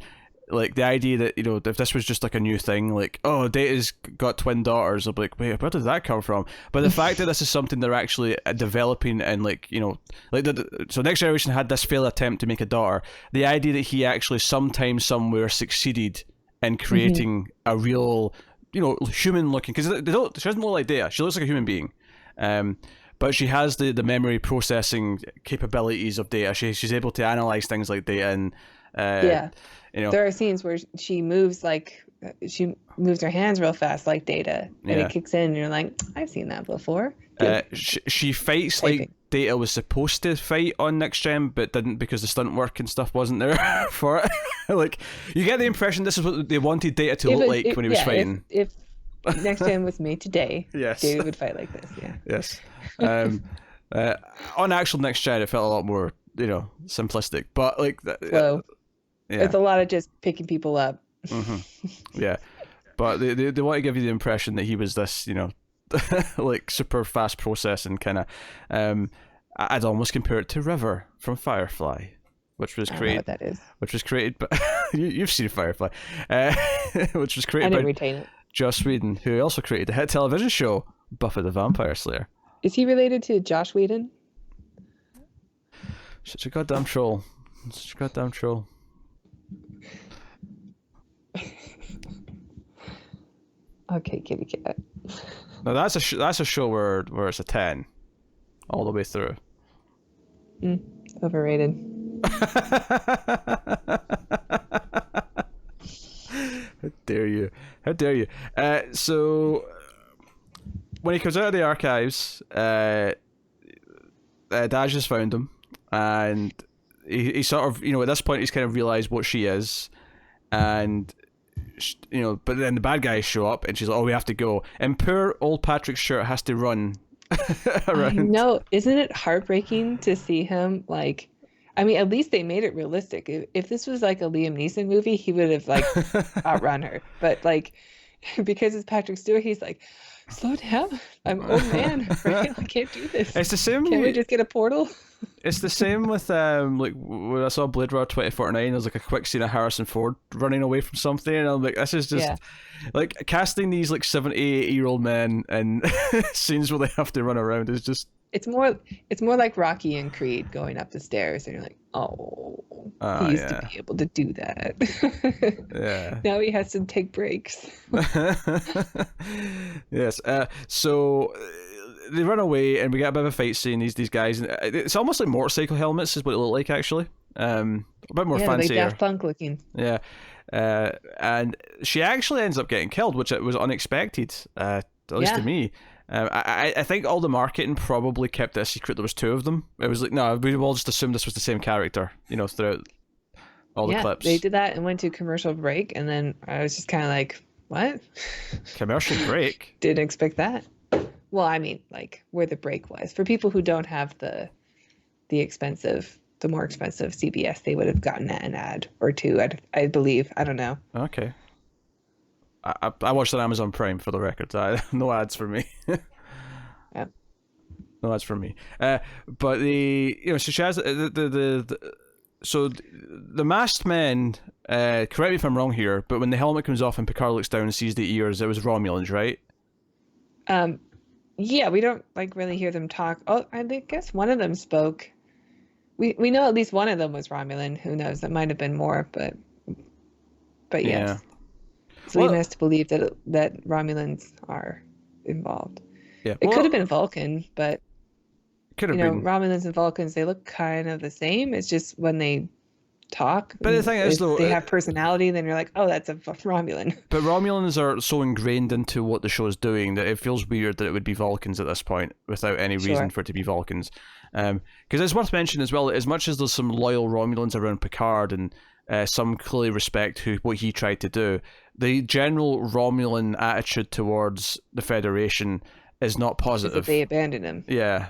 like the idea that, you know, if this was just like a new thing, like, oh, Data's got twin daughters, I'll be like, wait, where did that come from? But the fact that this is something they're actually developing, and like, you know, like so Next Generation had this failed attempt to make a daughter. The idea that he actually sometime somewhere succeeded in creating a real, you know, human looking, because she doesn't look like Data, she looks like a human being. But she has the memory processing capabilities of Data. She's able to analyze things like Data, and you know, there are scenes where she moves her hands real fast like Data, and it kicks in, and you're like, I've seen that before. She fights like Data was supposed to fight on Next Gen, but didn't, because the stunt work and stuff wasn't there for it. Like, you get the impression this is what they wanted Data to look like when he was fighting. If Next Gen was made today, yes, Data would fight like this. Yeah. Yes. On actual Next Gen, it felt a lot more, you know, simplistic, but like, slow. Yeah. It's a lot of just picking people up. Yeah, but they want to give you the impression that he was this, you know, like super fast processing kind of. I'd almost compare it to River from Firefly, which was created. What that is. Which was created, but you've seen Firefly, which was created by Joss Whedon, who also created the hit television show Buffy the Vampire Slayer. Is he related to Josh Whedon? Such a goddamn troll. Such a goddamn troll. Okay, kitty cat. No, that's a show where it's a 10 all the way through. Overrated. How dare you? How dare you? So when he comes out of the archives, Daj has found him, and he sort of, you know, at this point he's kind of realized what she is, and you know, but then the bad guys show up, and she's like, "Oh, we have to go," and poor old Patrick Stewart has to run around. No, isn't it heartbreaking to see him like? I mean, at least they made it realistic. If this was like a Liam Neeson movie, he would have like outrun her. But like, because it's Patrick Stewart, he's like, slow down. I'm an old man. Right? I can't do this. It's the same. Can't we just get a portal? It's the same with like when I saw Blade Runner 2049. There's like a quick scene of Harrison Ford running away from something, and I'm like, this is just like casting these like 78-year-old men and scenes where they have to run around is just. It's more like Rocky and Creed going up the stairs, and you're like, oh, he used to be able to do that. Yeah. Now he has to take breaks. Yes. So they run away, and we get a bit of a fight scene. These guys, and it's almost like motorcycle helmets is what it looked like, actually. A bit more fancier. Like Daft Punk looking. Yeah. And she actually ends up getting killed, which was unexpected, at least to me. I think all the marketing probably kept it a secret there was two of them. It was like, no, we all just assumed this was the same character, you know, throughout all the clips. They did that and went to commercial break, and then I was just kind of like, what? Commercial break? Didn't expect that. Well, I mean, like, where the break was. For people who don't have the more expensive CBS, they would have gotten an ad or two, I believe. I don't know. Okay. I watched on Amazon Prime, for the record. No ads for me. Yeah. No ads for me. But so she has so the masked men. Correct me if I'm wrong here, but when the helmet comes off and Picard looks down and sees the ears, it was Romulans, right? Yeah, we don't like really hear them talk. Oh, I guess one of them spoke. We know at least one of them was Romulan. Who knows? It might have been more, but yes. Yeah. So we has to believe that Romulans are involved. Yeah. It could have been Vulcan, but could have been. Romulans and Vulcans, they look kind of the same. It's just when they talk. But the thing is, though, they have personality, then you're like, oh, that's a Romulan. But Romulans are so ingrained into what the show is doing that it feels weird that it would be Vulcans at this point without any reason for it to be Vulcans. Because it's worth mentioning as well, as much as there's some loyal Romulans around Picard and some clearly respect what he tried to do, the general Romulan attitude towards the Federation is not positive. They abandoned him. Yeah.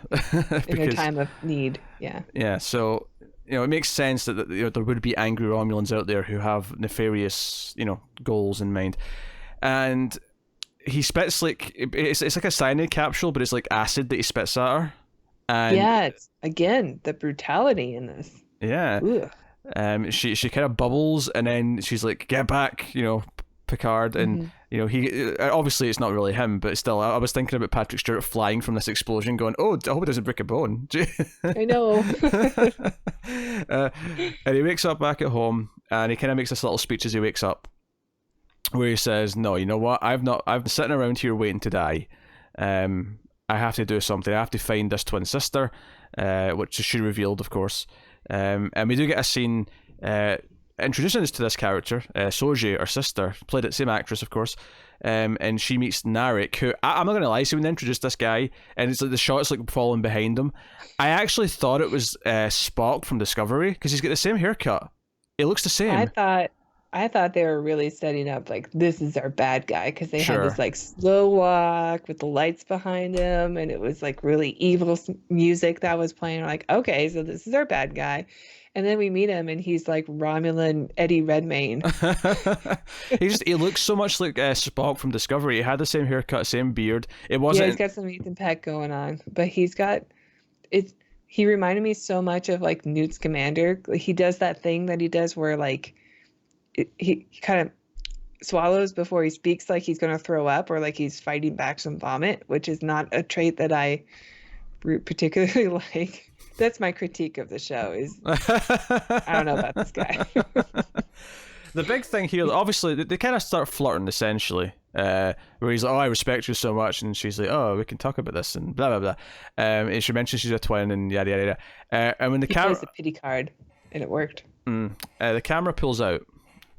In a time of need. Yeah. Yeah. So, it makes sense that there would be angry Romulans out there who have nefarious, goals in mind. And he spits like it's like a cyanide capsule, but it's like acid that he spits at her. And Yeah, it's again the brutality in this. yeah, Ooh. she kind of bubbles, and then she's like, "Get back," Picard, and Hmm. he obviously it's not really him, but still, I was thinking about Patrick Stewart flying from this explosion, going, "Oh, I hope it doesn't break a bone." I know. uh, and he wakes up back at home, and he kind of makes this little speech as he wakes up, where he says, "No, you know what? I've been sitting around here waiting to die. I have to do something. I have to find this twin sister," which she revealed, of course. And we do get a scene introducing us to this character, Soji, her sister, played at same actress, of course. And she meets Narek, who I'm not gonna lie, so when they introduced this guy, and it's like the shot's like falling behind him, I actually thought it was Spock from Discovery because he's got the same haircut. It looks the I same. thought I thought they were really setting up like this is our bad guy because they had this Sure. like slow walk with the lights behind him and it was like really evil music that was playing. We're like, okay, so this is our bad guy. And then we meet him and he's like Romulan Eddie Redmayne. He looks so much like Spock from Discovery. He had the same haircut, same beard. It Yeah, he's wasn't. got some Ethan Peck going on, but he's got it. He reminded me so much of like Newt Scamander. Like, he does that thing that he does where like he kind of swallows before he speaks, like he's going to throw up or like he's fighting back some vomit, which is not a trait that I particularly like. That's my critique of the show. Is I don't know about this guy. The big thing here, obviously, they kind of start flirting essentially. Where he's like, "Oh, I respect you so much," and she's like, "Oh, we can talk about this," and blah blah blah. And she mentions she's a twin, and yada yada yada. And when the He plays camera, the pity card, and it worked. the camera pulls out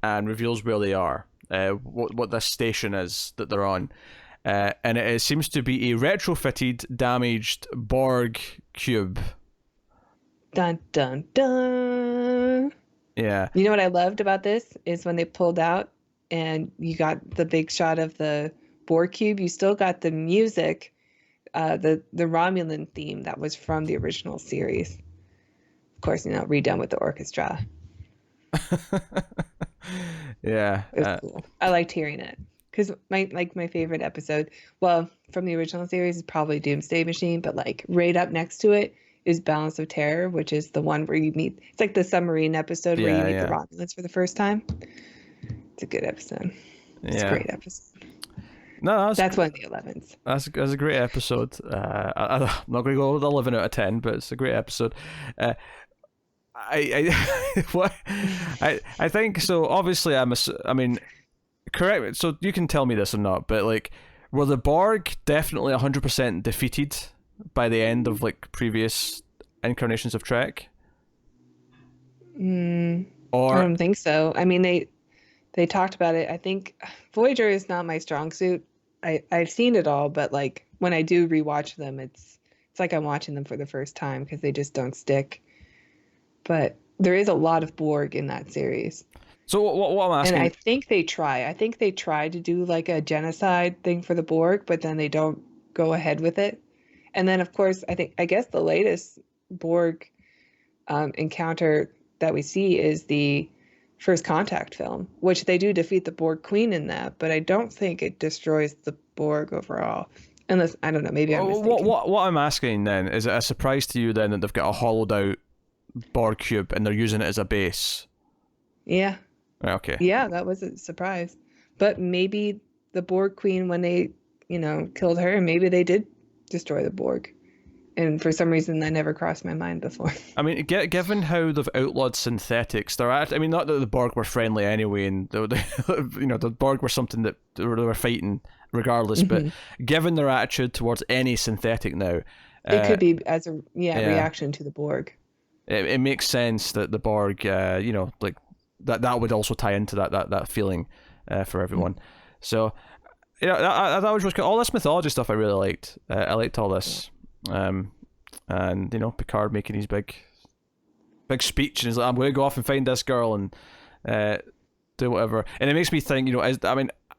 and reveals where they are, what this station is that they're on, and it seems to be a retrofitted, damaged Borg cube. Dun dun dun. Yeah, You know what I loved about this is when they pulled out and you got the big shot of the Borg cube. You still got the music, the Romulan theme that was from the original series. Of course, redone with the orchestra. yeah. It was cool. I liked hearing it because my favorite episode, well, from the original series is probably Doomsday Machine, but like right up next to it is Balance of Terror, which is the one where you meet. It's like the submarine episode where you meet the Romulans for the first time. It's a good episode. It's a great episode. No, that's one of the 11s. That's a great episode. I'm not going to go with 11 out of 10, but it's a great episode. What I think so. Obviously, I mean, correct. So you can tell me this or not, but like, were the Borg definitely 100% defeated by the end of like previous incarnations of Trek? I Or don't think so. I mean, they talked about it. I think Voyager is not my strong suit. I've seen it all, but like when I do rewatch them, it's like I'm watching them for the first time because they just don't stick. But there is a lot of Borg in that series. so what I'm asking, And I think they try. I think they try to do like a genocide thing for the Borg, but then they don't go ahead with it. And then, of course, I guess the latest Borg encounter that we see is the First Contact film, which they do defeat the Borg Queen in that, but I don't think it destroys the Borg overall. Unless, I don't know, maybe I'm mistaken. what I'm asking then, is it a surprise to you then that they've got a hollowed out Borg cube and they're using it as a base? Yeah. Okay. Yeah, that was a surprise. But maybe the Borg Queen, when they, killed her, maybe they did destroy the Borg. And for some reason, that never crossed my mind before. I mean, given how they've outlawed synthetics, I mean, not that the Borg were friendly anyway, and the Borg were something that they were fighting regardless. But given their attitude towards any synthetic now, it could be as a reaction to the Borg. It makes sense that the Borg, like that would also tie into that feeling for everyone. So, that was really cool. All this mythology stuff I really liked. I liked all this. And Picard making his big speech, and he's like, "I'm going to go off and find this girl and do whatever." And it makes me think,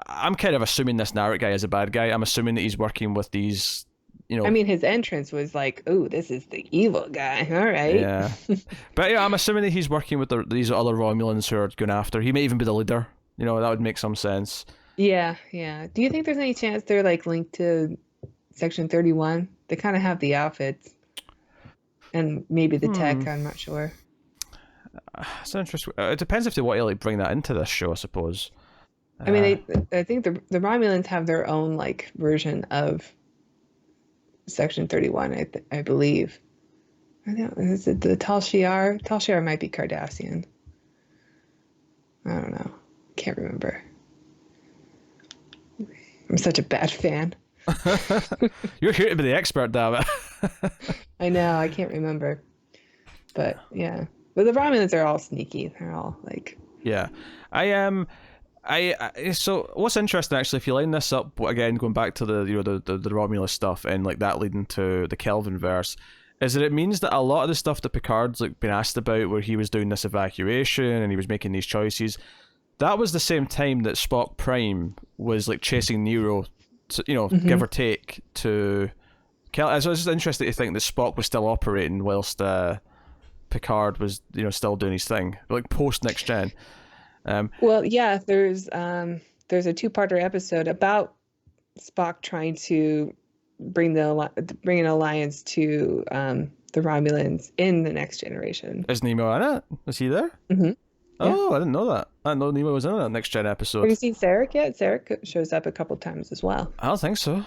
I'm kind of assuming this Narek guy is a bad guy. I'm assuming that he's working with these, I mean, his entrance was like, "Oh, this is the evil guy." All right. Yeah. But yeah, I'm assuming that he's working with these other Romulans who are going after. He may even be the leader. That would make some sense. Yeah, yeah. Do you think there's any chance they're like linked to Section 31? They kind of have the outfits. and maybe the tech. I'm not sure. It's interesting. It depends if they want to like bring that into this show, I suppose. I mean, I think the Romulans have their own like version of Section 31. I believe. I don't know. Is it the Tal Shiar? Tal Shiar might be Cardassian. I don't know. Can't remember. I'm such a bad fan. You're here to be the expert, damn it. I know. I can't remember. But yeah. But the Romulans are all sneaky. They're all like. Yeah, I am. So what's interesting actually, if you line this up again, going back to the Romulus stuff and like that leading to the Kelvin verse, is that it means that a lot of the stuff that Picard's like been asked about, where he was doing this evacuation and he was making these choices, that was the same time that Spock Prime was like chasing Nero, to, give or take to. So it's just interesting to think that Spock was still operating whilst Picard was still doing his thing, like post Next Gen. Well, yeah, there's a two-parter episode about Spock trying to bring an alliance to the Romulans in the Next Generation. Is Nemo in it? Is he there? Mm-hmm. Oh, yeah. I didn't know that. I didn't know Nemo was in that Next Gen episode. Have you seen Sarek yet? Sarek shows up a couple times as well. I don't think so.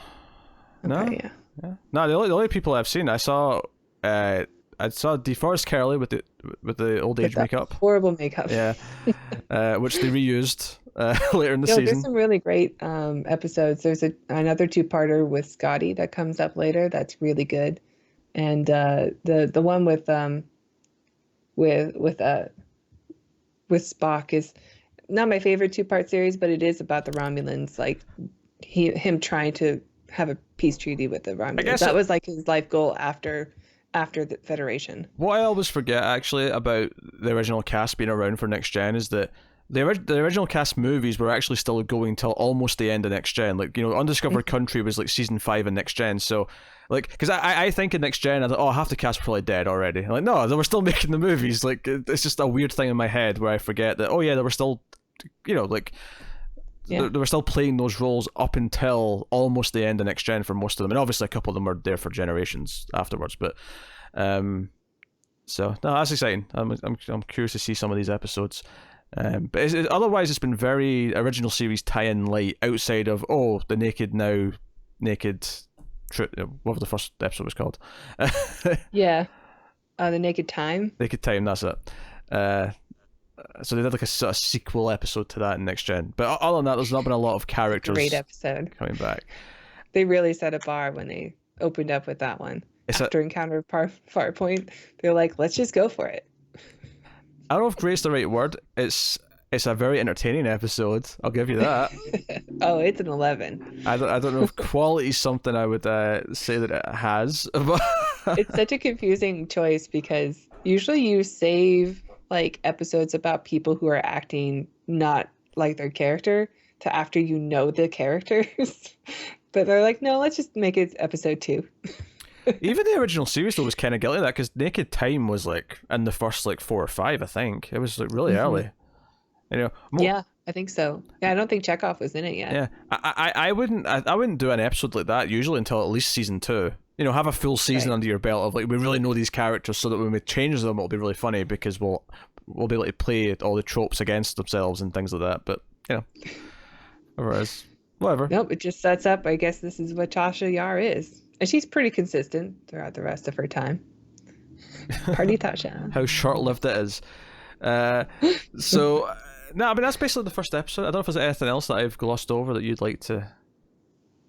No. Okay, yeah. No, the only people I've seen, I saw DeForest Kelly with the old age makeup. Horrible makeup. Yeah. Which they reused later in the season. There's some really great episodes. There's another two-parter with Scotty that comes up later. That's really good. And the one with Spock is not my favorite two-part series, but it is about the Romulans, like him trying to have a peace treaty with the Romulans. That was like his life goal after the Federation. What I always forget actually about the original cast being around for Next Gen is that the original cast movies were actually still going till almost the end of Next Gen. Like, Undiscovered Country was like season 5 in Next Gen. So, like, because I think in Next Gen, I thought, half the cast were probably dead already. I'm like, no, they were still making the movies. Like, it's just a weird thing in my head where I forget that, they were still, they were still playing those roles up until almost the end of Next Gen for most of them. And obviously a couple of them were there for generations afterwards. But, so, no, that's exciting. I'm curious to see some of these episodes. But otherwise, it's been very original series tie-in light outside of the naked whatever the first episode was called. Yeah, the Naked Time. Naked Time, that's it. So they did like a sort of sequel episode to that in Next Gen. But other than that, there's not been a lot of characters. Great episode coming back. They really set a bar when they opened up with that one. After Encounter Farpoint, they're like, let's just go for it. I don't know if great's the right word. It's a very entertaining episode. I'll give you that. Oh, it's an 11. I don't know if quality is something I would say that it has. It's such a confusing choice because usually you save like episodes about people who are acting not like their character to after you know the characters. But they're like, no, let's just make it episode 2. Even the original series though was kind of guilty of that because Naked Time was like in the first like 4 or 5, I think. It was like really early. Yeah, I think so. Yeah, I don't think Chekhov was in it yet. Yeah, I wouldn't do an episode like that usually until at least season 2. Have a full season under your belt of like we really know these characters so that when we change them it'll be really funny because we'll be able to play all the tropes against themselves and things like that. But whatever. Nope, it just sets up. I guess this is what Tasha Yar is. And she's pretty consistent throughout the rest of her time. Party Tasha. How short-lived it is. So, no, I mean, that's basically the first episode. I don't know if there's anything else that I've glossed over that you'd like to...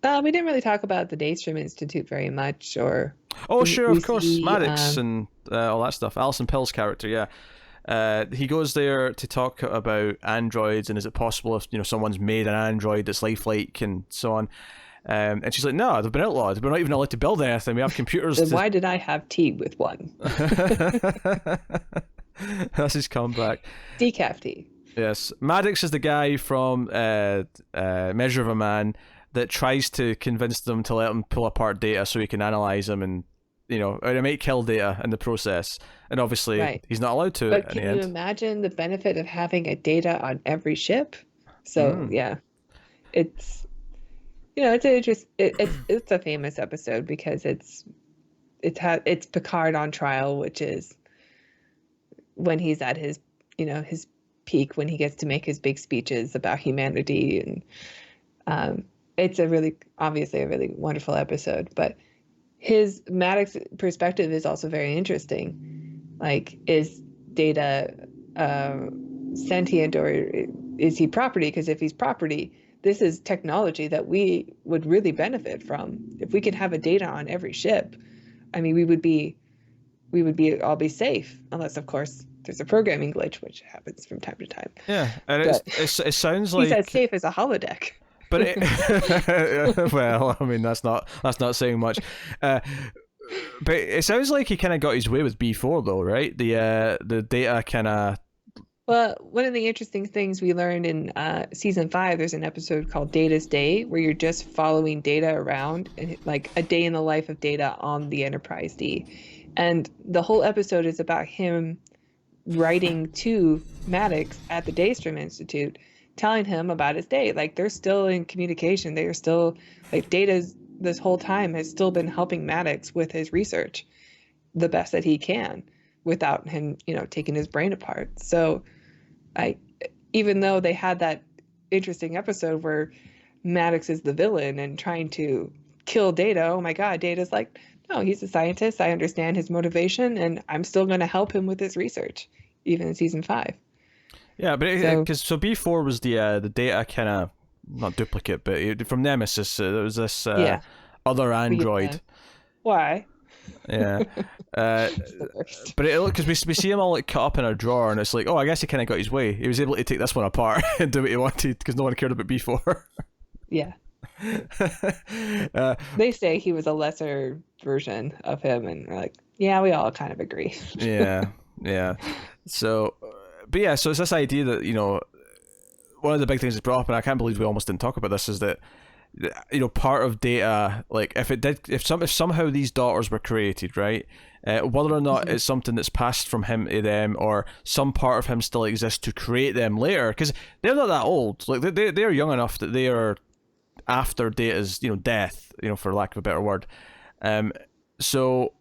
We didn't really talk about the Daystrom Institute very much, or... Oh, sure, of course. Maddox and all that stuff. Alison Pill's character, yeah. He goes there to talk about androids and is it possible if someone's made an android that's lifelike and so on. And she's like, no, they've been outlawed. We're not even allowed to build anything. We have computers. Then why did I have tea with one? That's his comeback. Decaf tea. Yes. Maddox is the guy from Measure of a Man that tries to convince them to let him pull apart data so he can analyze them and, or it might kill data in the process. And obviously he's not allowed to. But can you imagine the benefit of having a data on every ship? So, yeah, it's... it's a famous episode because it's it's Picard on trial, which is when he's at his, his peak, when he gets to make his big speeches about humanity. And it's obviously a really wonderful episode, but his Maddox perspective is also very interesting. Like, is Data sentient, or is he property? Because if he's property, this is technology that we would really benefit from. If we could have a Data on every ship, I mean, we would all be safe, unless of course there's a programming glitch, which happens from time to time. Yeah, and it sounds like he's as safe as a holodeck. But well, I mean, that's not saying much. But it sounds like he kind of got his way with B4 though, right? The Data kind of. Well, one of the interesting things we learned in season 5, there's an episode called Data's Day, where you're just following Data around, and like a day in the life of Data on the Enterprise D. And the whole episode is about him writing to Maddox at the Daystrom Institute, telling him about his day. Like, they're still in communication. They are still, like, Data's this whole time has still been helping Maddox with his research the best that he can without him, taking his brain apart. So even though they had that interesting episode where Maddox is the villain and trying to kill Data, oh my God, Data's like, no, he's a scientist. I understand his motivation, and I'm still going to help him with his research, even in season 5. Yeah, but because so B4 was the Data kind of, not duplicate, but from Nemesis, there was this other android. Why? Yeah, but because we see him all like cut up in a drawer, and it's like, oh, I guess he kind of got his way. He was able to take this one apart and do what he wanted because no one cared about B4. Yeah. They say he was a lesser version of him, and we're like, yeah, we all kind of agree. yeah. So, but yeah, so it's this idea that one of the big things that's brought up, and I can't believe we almost didn't talk about this, is that part of Data, like if somehow these daughters were created, right, whether or not it's something that's passed from him to them, or some part of him still exists to create them later, because they're not that old. Like they're young enough that they are after Data's death, for lack of a better word. So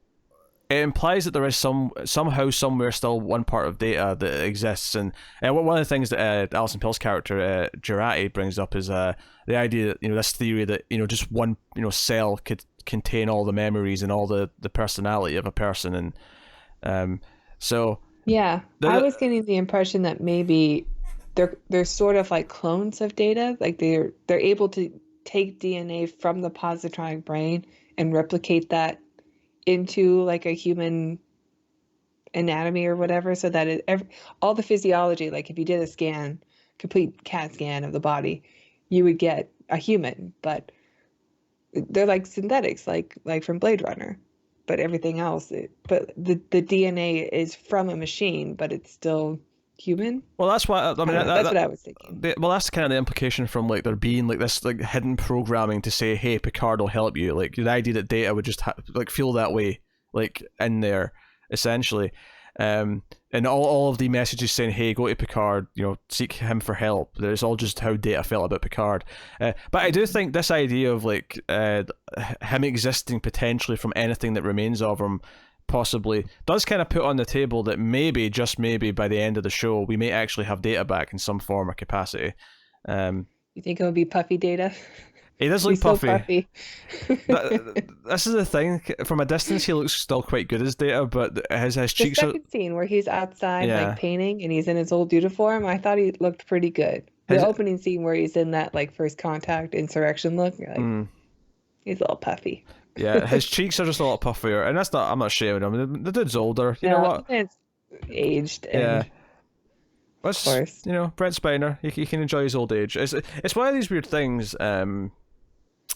it implies that there is somehow somewhere still one part of Data that exists, and one of the things that Alison Pill's character Girati brings up is the idea that this theory that just one cell could contain all the memories and all the personality of a person, and so yeah, I was getting the impression that maybe they're sort of like clones of Data, like they're able to take DNA from the positronic brain and replicate that into like a human anatomy or whatever, so that all the physiology, like if you did a complete CAT scan of the body, you would get a human, but they're like synthetics, like from Blade Runner, but everything else, but the DNA is from a machine, but it's still human. Well, that's what I mean. That's what I was thinking. Well, that's kind of the implication from like there being like this like hidden programming to say, hey, Picard will help you. Like the idea that Data would just like feel that way, like in there, essentially. And all of the messages saying, hey, go to Picard, seek him for help. It's all just how Data felt about Picard. But I do think this idea of like him existing potentially from anything that remains of him possibly does kind of put on the table that maybe, just maybe, by the end of the show, we may actually have Data back in some form or capacity. You think it would be puffy Data? He does look puffy. So puffy. This is the thing. From a distance, he looks still quite good as Data, but his cheeks. The second scene where he's outside like painting and he's in his old uniform, I thought he looked pretty good. The opening scene where he's in that like first contact insurrection look, you're like, he's a little puffy. Yeah, his cheeks are just a lot puffier, and that's not. I'm not shaming him. The dude's older. You know what? It's aged. Yeah. Of course. Brent Spiner. He can enjoy his old age. It's one of these weird things.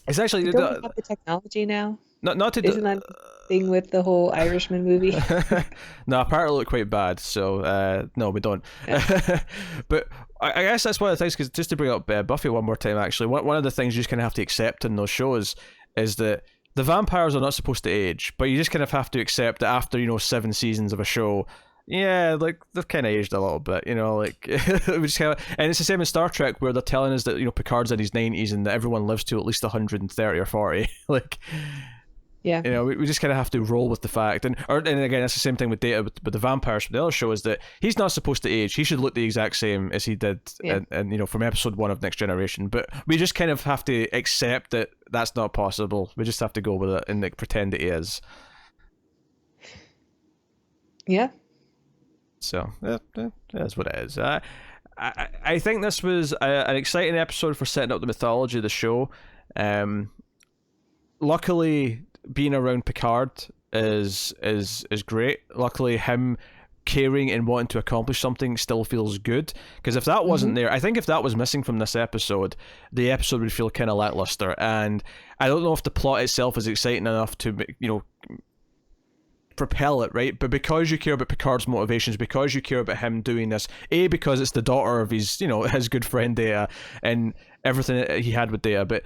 It's actually don't we have the technology now. Not to. Isn't that the thing with the whole Irishman movie? No, apparently look quite bad. So no, we don't. Yeah. But I guess that's one of the things. Because just to bring up Buffy one more time, actually, one of the things you just kind of have to accept in those shows is that the vampires are not supposed to age, but you just kind of have to accept that after 7 seasons of a show, yeah, like they've kind of aged a little bit, like we just kind of, and it's the same in Star Trek where they're telling us that Picard's in his 90s and that everyone lives to at least 130 or 40, like. Yeah. You know, we just kind of have to roll with the fact, and again, that's the same thing with Data, with the vampires from the other show, is that he's not supposed to age. He should look the exact same as he did, Yeah. and you know, from episode 1 of Next Generation. But we just kind of have to accept that that's not possible. We just have to go with it and like pretend that he is. Yeah. So that's what it is. I think this was an exciting episode for setting up the mythology of the show. Luckily, being around Picard is great. Luckily, him caring and wanting to accomplish something still feels good. Because if that wasn't there, I think if that was missing from this episode, the episode would feel kind of lackluster. And I don't know if the plot itself is exciting enough to, you know, propel it, right? But because you care about Picard's motivations, because you care about him doing this, because it's the daughter of his, you know, his good friend Data, and everything that he had with Data, but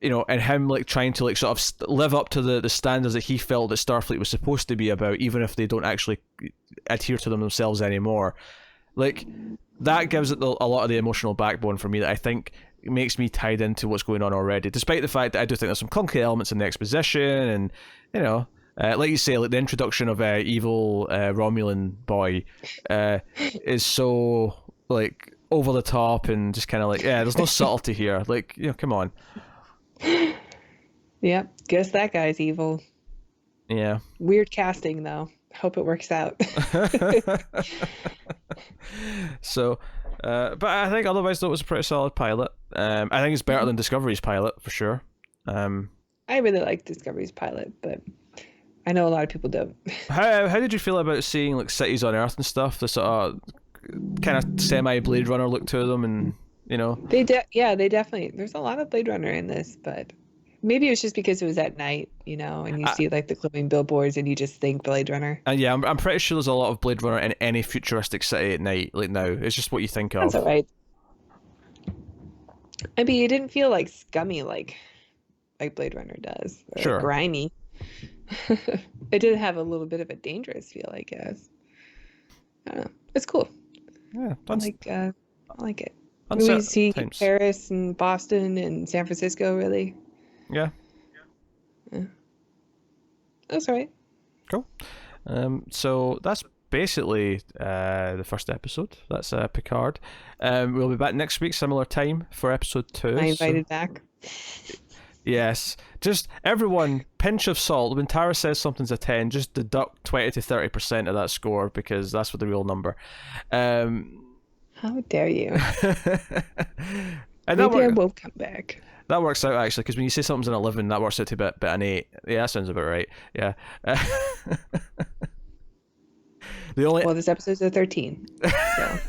you know, and him like trying to like sort of live up to the standards that he felt that Starfleet was supposed to be about, even if they don't actually adhere to them themselves anymore. Like, that gives it a lot of the emotional backbone for me that I think makes me tied into what's going on already, despite the fact that I do think there's some clunky elements in the exposition, and you know, like you say, like the introduction of evil Romulan boy is so like over the top and just kind of like, yeah, there's no subtlety here. Like, you know, come on. Yep. Guess that guy's evil. Yeah. Weird casting though. Hope it works out. So, but I think otherwise though it was a pretty solid pilot. I think it's better than Discovery's pilot for sure. I really like Discovery's pilot, but I know a lot of people don't. How did you feel about seeing like cities on Earth and stuff? The sort of kind of semi Blade Runner look to them, and you know. They definitely. There's a lot of Blade Runner in this, but maybe it was just because it was at night, you know, and you see like the glowing billboards, and you just think Blade Runner. And yeah, I'm pretty sure there's a lot of Blade Runner in any futuristic city at night. Like now, it's just what you think of. That's all right. I mean, it didn't feel like scummy like Blade Runner does, or Sure. grimy. It did have a little bit of a dangerous feel, I guess. I don't know. It's cool. Yeah, I like it. We uncertain see times. Paris and Boston and San Francisco, really. Yeah. That's all right. Cool. So that's basically the first episode. That's Picard. We'll be back next week, similar time for episode 2. I invited back. Yes. Just everyone, pinch of salt. When Tara says something's a 10, just deduct 20 to 30% of that score, because that's what the real number. How dare you? And Maybe I won't come back. that works out actually, because when you say something's an 11, that works out to a bit an 8. Yeah, that sounds about right. Yeah. Well, this episode's a 13. So.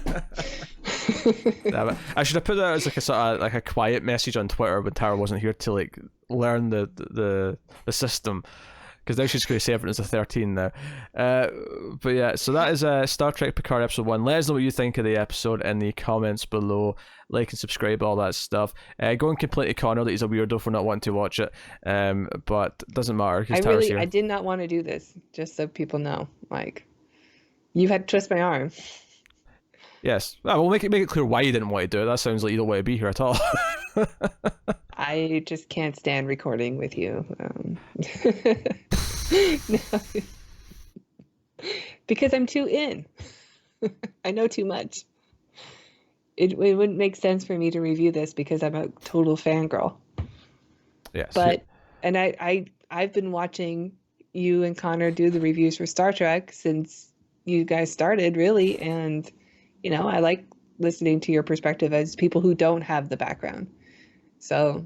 I should have put that as like a sort of like a quiet message on Twitter when Tara wasn't here to like learn the system, because now she's going to say everything's a 13 now. But yeah, so that is Star Trek Picard episode 1. Let us know what you think of the episode in the comments below. Like and subscribe, all that stuff. Go and complain to Connor that he's a weirdo for not wanting to watch it. But it doesn't matter because Tara's here. I did not want to do this, just so people know. Like, you had to twist my arm. Yes. Well, make it clear why you didn't want to do it. That sounds like you don't want to be here at all. I just can't stand recording with you. No. Because I'm too in. I know too much. It wouldn't make sense for me to review this because I'm a total fangirl. Yes. But and I've been watching you and Connor do the reviews for Star Trek since you guys started, really, and you know, I like listening to your perspective as people who don't have the background. So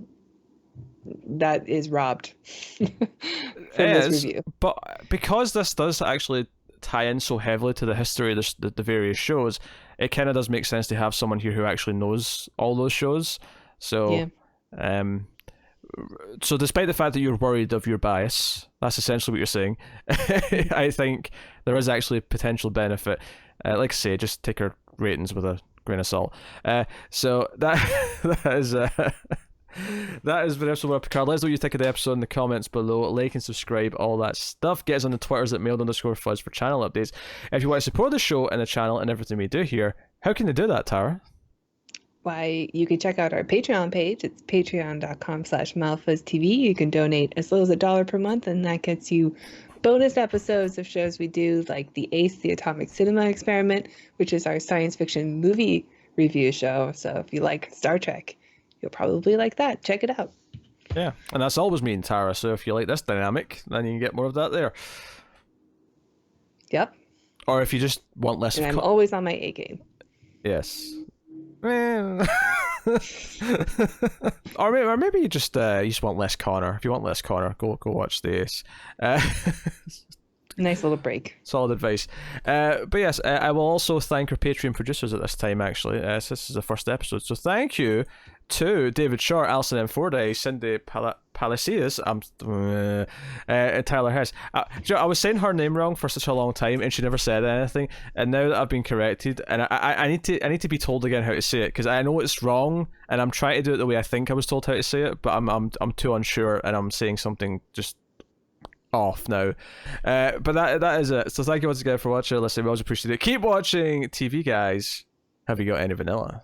that is robbed from this review. But because this does actually tie in so heavily to the history of the various shows, it kind of does make sense to have someone here who actually knows all those shows. So, yeah. So despite the fact that you're worried of your bias, that's essentially what you're saying. I think there is actually potential benefit. Like I say, just take our ratings with a grain of salt. So that is that has been episode 1 of Picard. Let us know what you think of the episode in the comments below. Like and subscribe, all that stuff. Get us on the Twitters at mailed_fuzz for channel updates. If you want to support the show and the channel and everything we do here, how can they do that, Tara? why you can check out our Patreon page. It's patreon.com/MalfuzzTV. You can donate as little as $1 per month, and that gets you bonus episodes of shows we do, like the ACE, the Atomic Cinema Experiment, which is our science fiction movie review show. So if you like Star Trek, you'll probably like that. Check it out. Yeah, and that's always me and Tara, so if you like this dynamic, then you can get more of that there. Yep. Or if you just want less And I'm always on my A game. Yes. or maybe you just want less Connor. If you want less Connor, go watch the Ace. Nice little break. Solid advice. But yes, I will also thank our Patreon producers at this time, actually. So this is the first episode. So thank you to David Short, Alison M. Forday, Cindy Palacios, and Tyler Hess. I was saying her name wrong for such a long time, and she never said anything. And now that I've been corrected, and I need to be told again how to say it, because I know it's wrong, and I'm trying to do it the way I think I was told how to say it, but I'm too unsure, and I'm saying something just off now. But that is it. So thank you once again for watching. Listen, we always appreciate it. Keep watching TV, guys. Have you got any vanilla?